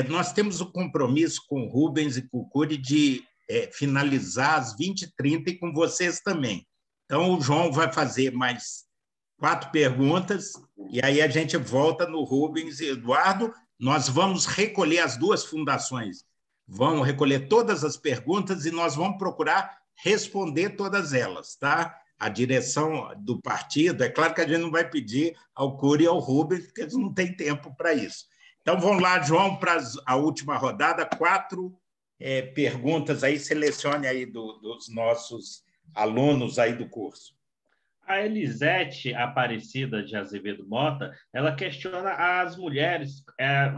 Nós temos o compromisso com o Rubens e com o Cury de finalizar às 20h30 e com vocês também. Então, o João vai fazer mais 4 perguntas e aí a gente volta no Rubens e Eduardo. Nós vamos recolher as 2 fundações, vão recolher todas as perguntas e nós vamos procurar responder todas elas, tá? A direção do partido, é claro que a gente não vai pedir ao Cury e ao Rubens, porque eles não têm tempo para isso. Então, vamos lá, João, para a última rodada, 4 perguntas aí, selecione aí dos nossos alunos aí do curso. A Elisete Aparecida de Azevedo Mota, ela questiona as mulheres,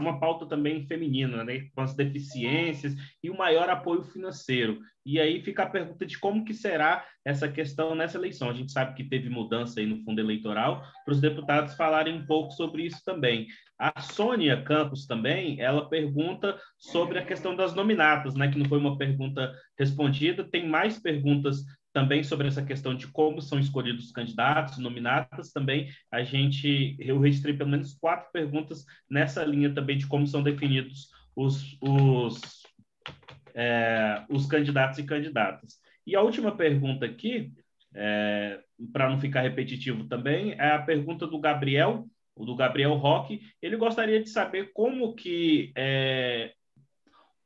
uma pauta também feminina, né, com as deficiências e o maior apoio financeiro. E aí fica a pergunta de como que será essa questão nessa eleição. A gente sabe que teve mudança aí no fundo eleitoral, para os deputados falarem um pouco sobre isso também. A Sônia Campos também, ela pergunta sobre a questão das nominatas, né, que não foi uma pergunta respondida. Tem mais perguntas também sobre essa questão de como são escolhidos os candidatos, nominatas, também eu registrei pelo menos 4 perguntas nessa linha também de como são definidos os candidatos e candidatas. E a última pergunta aqui, para não ficar repetitivo também, é a pergunta do Gabriel Roque. Ele gostaria de saber como que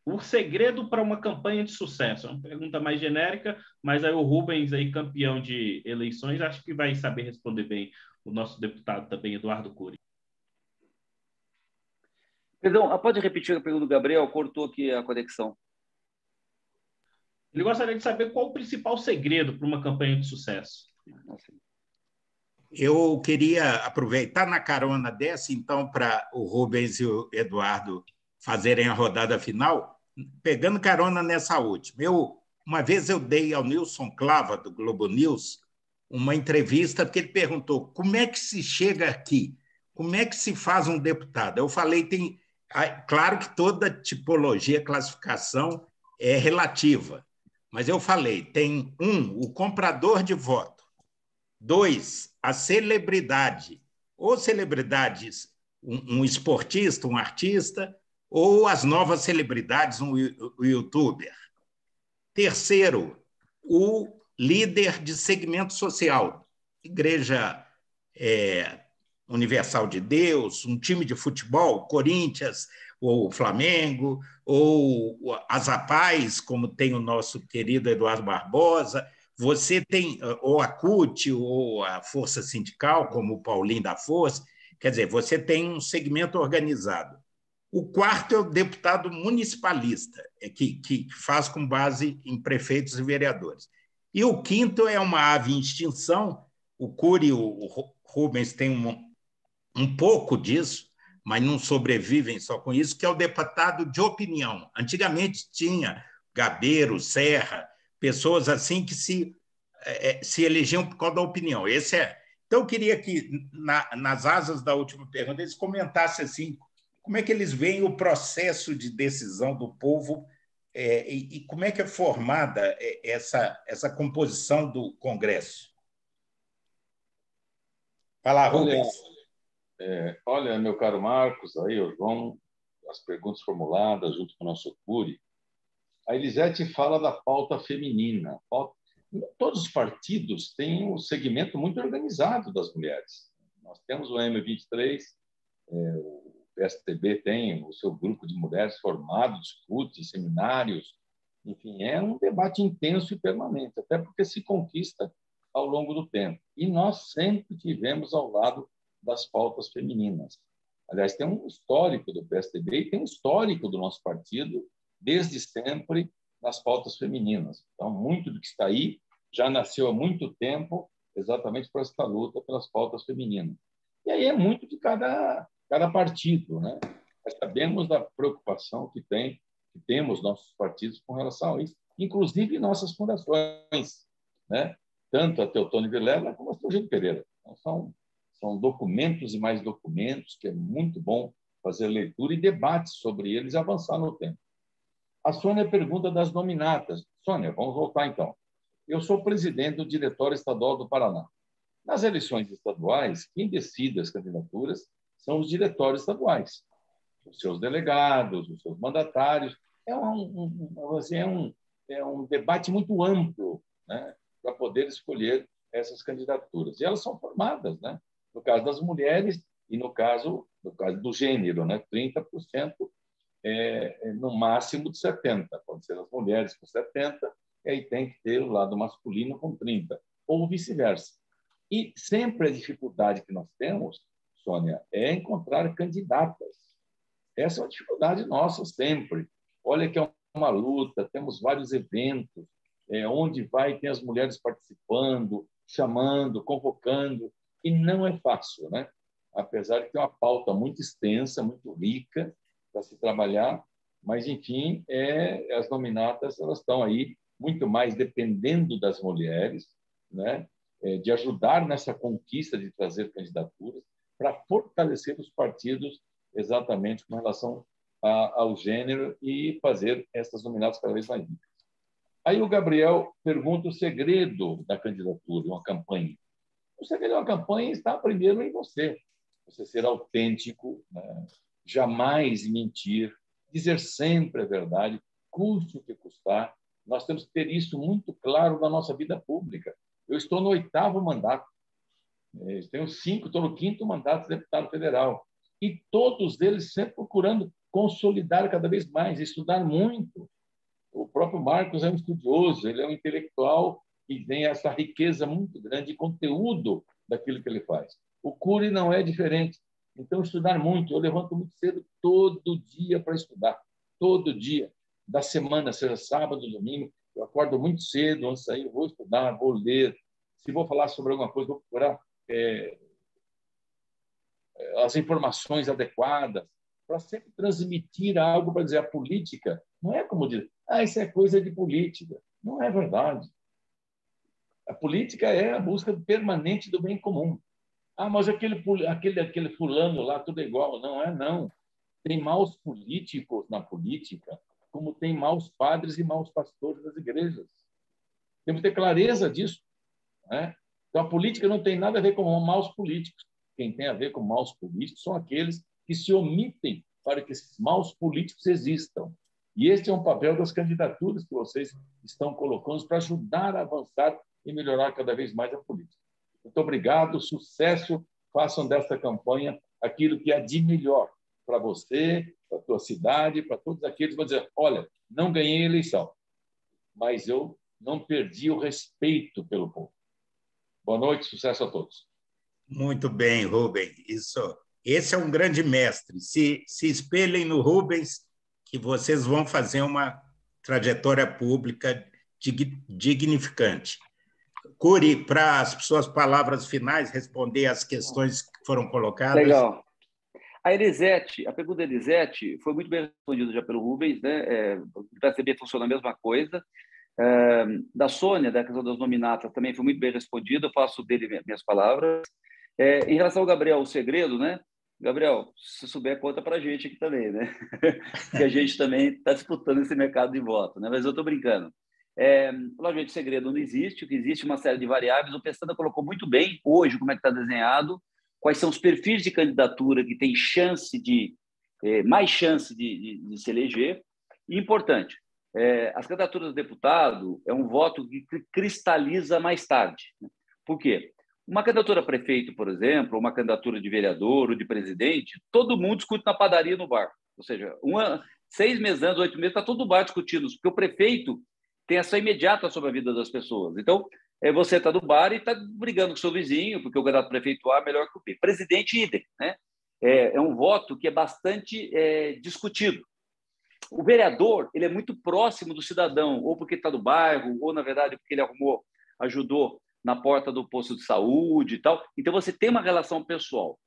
o segredo para uma campanha de sucesso. É uma pergunta mais genérica, mas aí o Rubens, aí, campeão de eleições, acho que vai saber responder bem o nosso deputado também, Eduardo Cury. Perdão, pode repetir a pergunta do Gabriel? Cortou aqui a conexão. Ele gostaria de saber qual o principal segredo para uma campanha de sucesso. Eu queria aproveitar na carona dessa, então, para o Rubens e o Eduardo fazerem a rodada final, pegando carona nessa última. Uma vez eu dei ao Nilson Clava, do Globo News, uma entrevista, porque ele perguntou como é que se chega aqui, como é que se faz um deputado. Eu falei, claro que toda tipologia, classificação é relativa, mas eu falei, tem o comprador de voto, 2, a celebridade, ou celebridades, um esportista, um artista, ou as novas celebridades, um youtuber. Terceiro, o líder de segmento social, Igreja Universal de Deus, um time de futebol, Corinthians, ou Flamengo, ou as APAES, como tem o nosso querido Eduardo Barbosa. Você tem ou a CUT, ou a Força Sindical, como o Paulinho da Força. Quer dizer, você tem um segmento organizado. O quarto é o deputado municipalista, que faz com base em prefeitos e vereadores. E o quinto é uma ave em extinção. O Cury e o Rubens têm um pouco disso, mas não sobrevivem só com isso, que é o deputado de opinião. Antigamente tinha Gabeiro, Serra, pessoas assim que se elegiam por causa da opinião. Então, eu queria que, nas asas da última pergunta, eles comentassem assim, como é que eles veem o processo de decisão do povo e como é que é formada essa composição do Congresso. Fala, Rubens. Olha, meu caro Marcos, aí o João, as perguntas formuladas junto com o nosso Cury. A Elisete fala da pauta feminina. Todos os partidos têm um segmento muito organizado das mulheres. Nós temos o M23, o PSTB tem o seu grupo de mulheres formado, discute, seminários, enfim, é um debate intenso e permanente, até porque se conquista ao longo do tempo. E nós sempre tivemos ao lado das pautas femininas. Aliás, tem um histórico do PSDB e tem um histórico do nosso partido, desde sempre, nas pautas femininas. Então, muito do que está aí já nasceu há muito tempo exatamente por esta luta pelas pautas femininas. E aí é muito de cada partido, né? Nós sabemos da preocupação que temos nossos partidos com relação a isso, inclusive nossas fundações, né? Tanto a Teotônio Vilela como a Eugênio Pereira. Então, são documentos e mais documentos que é muito bom fazer leitura e debate sobre eles e avançar no tempo. A Sônia pergunta das nominatas. Sônia, vamos voltar então. Eu sou presidente do Diretório Estadual do Paraná. Nas eleições estaduais, quem decide as candidaturas são os diretórios estaduais, os seus delegados, os seus mandatários. É um debate muito amplo, né, para poder escolher essas candidaturas. E elas são formadas, né? No caso das mulheres e no caso do gênero, né? 30%, no máximo de 70%. Pode ser as mulheres com 70%, e aí tem que ter o lado masculino com 30%, ou vice-versa. E sempre a dificuldade que nós temos, Sônia, é encontrar candidatas. Essa é uma dificuldade nossa sempre. Olha que é uma luta, temos vários eventos, onde tem as mulheres participando, chamando, convocando, e não é fácil, né? Apesar de ter uma pauta muito extensa, muito rica para se trabalhar, mas, enfim, as nominatas elas estão aí muito mais dependendo das mulheres, né? De ajudar nessa conquista de trazer candidaturas para fortalecer os partidos exatamente com relação ao gênero e fazer essas nominatas cada vez mais ricas. Aí o Gabriel pergunta o segredo da candidatura, uma campanha. O segredo da campanha está primeiro em você. Você ser autêntico, né? Jamais mentir, dizer sempre a verdade, custe o que custar. Nós temos que ter isso muito claro na nossa vida pública. Eu estou no 8º mandato. Tenho 5, estou no 5º mandato de deputado federal. E todos eles sempre procurando consolidar cada vez mais, estudar muito. O próprio Marcos é um estudioso, ele é um intelectual e tem essa riqueza muito grande de conteúdo daquilo que ele faz. O Cury não é diferente. Então, estudar muito. Eu levanto muito cedo todo dia para estudar. Todo dia. Da semana, seja sábado, domingo. Eu acordo muito cedo, antes de sair, vou estudar, vou ler. Se vou falar sobre alguma coisa, vou procurar as informações adequadas, para sempre transmitir algo, para dizer a política não é como dizer, isso é coisa de política. Não é verdade. A política é a busca permanente do bem comum. Mas aquele fulano lá, tudo é igual. Não é, não. Tem maus políticos na política, como tem maus padres e maus pastores das igrejas. Temos que ter clareza disso. Né? Então, a política não tem nada a ver com maus políticos. Quem tem a ver com maus políticos são aqueles que se omitem para que esses maus políticos existam. E este é um papel das candidaturas que vocês estão colocando para ajudar a avançar e melhorar cada vez mais a política. Muito obrigado, sucesso. Façam desta campanha aquilo que é de melhor para você, para a tua cidade, para todos aqueles que vão dizer, olha, não ganhei a eleição, mas eu não perdi o respeito pelo povo. Boa noite, sucesso a todos. Muito bem, Rubens. Esse é um grande mestre. Se espelhem no Rubens, que vocês vão fazer uma trajetória pública dignificante. Curi, para as suas palavras finais, responder às questões que foram colocadas. Legal. A pergunta da Elisete foi muito bem respondida já pelo Rubens, né? O PSDB funciona a mesma coisa. Da Sônia, da questão das nominatas, também foi muito bem respondida, eu faço dele minhas palavras. Em relação ao Gabriel, o segredo, né? Gabriel, se souber, conta para a gente aqui também, né? Que a gente também está disputando esse mercado de voto, né? Mas eu estou brincando. Logicamente, o segredo não existe, o que existe é uma série de variáveis. O Pestana colocou muito bem hoje como é que está desenhado, quais são os perfis de candidatura que tem mais chance de se eleger. E importante, as candidaturas do deputado é um voto que cristaliza mais tarde. Né? Por quê? Uma candidatura a prefeito, por exemplo, uma candidatura de vereador ou de presidente, todo mundo discute na padaria no bar. Ou seja, 6 meses antes, 8 meses, está todo o bar discutindo isso, porque o prefeito tem ação imediata sobre a vida das pessoas. Então, você está no bar e está brigando com o seu vizinho, porque o candidato prefeito A é melhor que o presidente idem. Né? É um voto que é bastante discutido. O vereador ele é muito próximo do cidadão, ou porque está no bairro, ou, na verdade, porque ele ajudou na porta do posto de saúde e tal. Então, você tem uma relação pessoal.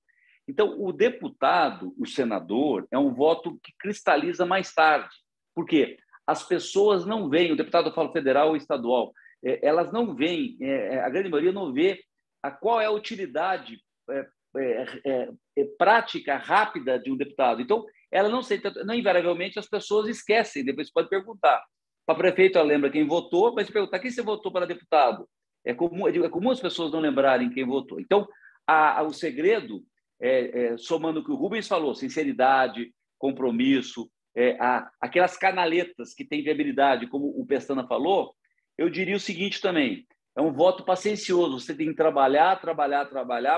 Então, o deputado, o senador, é um voto que cristaliza mais tarde. Por quê? As pessoas não veem, o deputado eu falo federal ou estadual, elas não veem, a grande maioria não vê qual é a utilidade prática, rápida de um deputado. Então, ela não sei, não invariavelmente as pessoas esquecem, depois você pode perguntar. Para prefeito, ela lembra quem votou, mas se perguntar quem você votou para deputado, é comum as pessoas não lembrarem quem votou. Então, o segredo, somando o que o Rubens falou, sinceridade, compromisso, aquelas canaletas que têm viabilidade, como o Pestana falou, eu diria o seguinte também, é um voto paciencioso, você tem que trabalhar,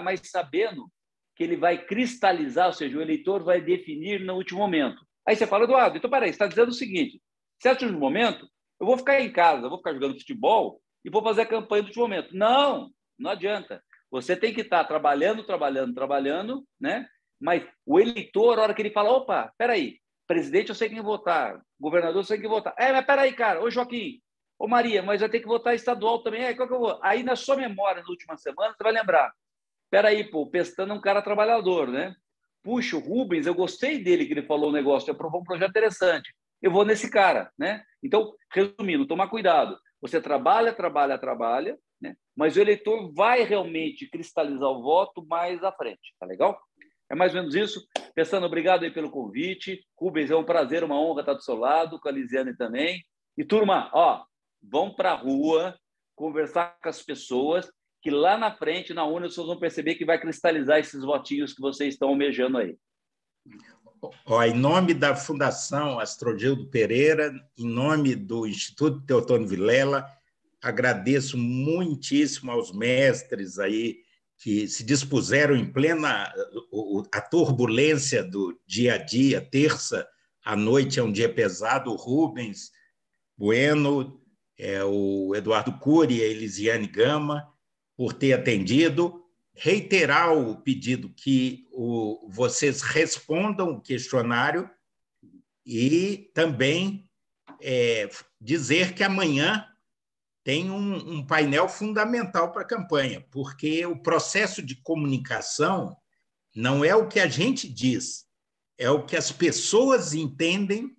mas sabendo que ele vai cristalizar, ou seja, o eleitor vai definir no último momento. Aí você fala, Eduardo, então peraí, você está dizendo o seguinte, certo último momento, eu vou ficar em casa, eu vou ficar jogando futebol e vou fazer a campanha do último momento. Não adianta. Você tem que estar trabalhando, né? Mas o eleitor, a hora que ele fala, opa, peraí, presidente eu sei quem votar, governador eu sei quem votar. Mas peraí, cara, ô Joaquim, ô Maria, mas vai ter que votar estadual também. Qual que eu vou? Aí na sua memória, na última semana, você vai lembrar. Peraí, pô, o Pestana é um cara trabalhador, né? Puxa, o Rubens, eu gostei dele que ele falou um negócio, ele aprovou um projeto interessante. Eu vou nesse cara, né? Então, resumindo, tomar cuidado. Você trabalha, né? Mas o eleitor vai realmente cristalizar o voto mais à frente, tá legal? É mais ou menos isso. Pestana, obrigado aí pelo convite. Rubens, é um prazer, uma honra estar do seu lado, com a Lisiane também. E, turma, vão para a rua conversar com as pessoas, que lá na frente, na urna, vocês vão perceber que vai cristalizar esses votinhos que vocês estão almejando aí. Em nome da Fundação Astrogildo Pereira, em nome do Instituto Teotônio Vilela, agradeço muitíssimo aos mestres aí que se dispuseram em plena a turbulência do dia a dia. Terça à noite é um dia pesado. O Rubens Bueno, o Eduardo Cury e a Elisiane Gama, por ter atendido. Reiterar o pedido que vocês respondam o questionário e também dizer que amanhã tem um painel fundamental para a campanha, porque o processo de comunicação não é o que a gente diz, é o que as pessoas entendem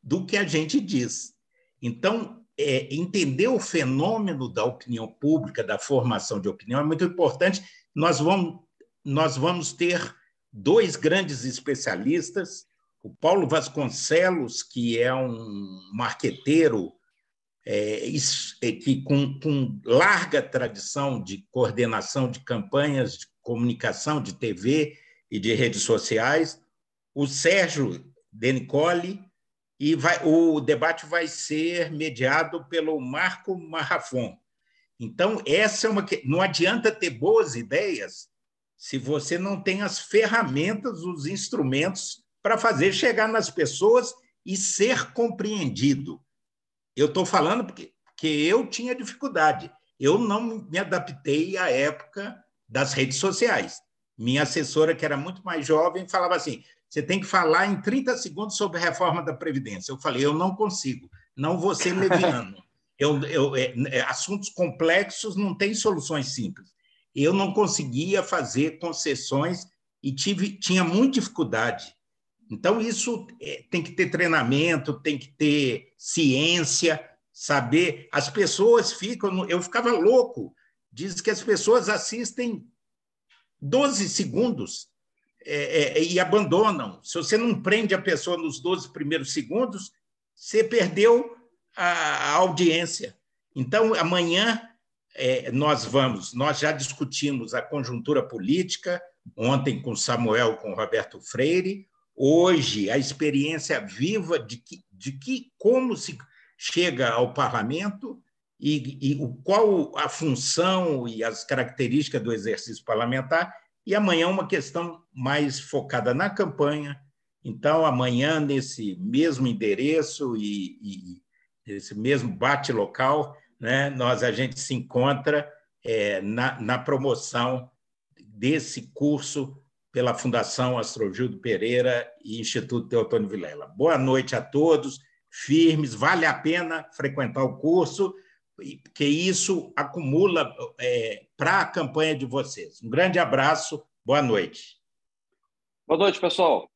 do que a gente diz. Então, entender o fenômeno da opinião pública, da formação de opinião, é muito importante. Nós vamos ter 2 grandes especialistas, o Paulo Vasconcelos, que é um marqueteiro que com larga tradição de coordenação de campanhas de comunicação, de TV e de redes sociais, o Sérgio Denicoli, e o debate vai ser mediado pelo Marco Marrafon. Então, não adianta ter boas ideias se você não tem as ferramentas, os instrumentos para fazer chegar nas pessoas e ser compreendido. Eu estou falando porque eu tinha dificuldade. Eu não me adaptei à época das redes sociais. Minha assessora, que era muito mais jovem, falava assim: você tem que falar em 30 segundos sobre a reforma da Previdência. Eu falei: eu não consigo, não vou ser leviano. Assuntos complexos não têm soluções simples. Eu não conseguia fazer concessões e tinha muita dificuldade. Então, isso tem que ter treinamento, tem que ter ciência, saber. As pessoas ficam... Eu ficava louco. Diz que as pessoas assistem 12 segundos e abandonam. Se você não prende a pessoa nos 12 primeiros segundos, você perdeu a audiência. Então, amanhã nós já discutimos a conjuntura política, ontem com Samuel, com Roberto Freire, hoje a experiência viva de como se chega ao parlamento e qual a função e as características do exercício parlamentar, e amanhã uma questão mais focada na campanha. Então, amanhã, nesse mesmo endereço e nesse mesmo bate-local, né, a gente se encontra na promoção desse curso pela Fundação Astrogildo Pereira e Instituto Teotônio Vilela. Boa noite a todos, firmes, vale a pena frequentar o curso, porque isso acumula para a campanha de vocês. Um grande abraço, boa noite. Boa noite, pessoal.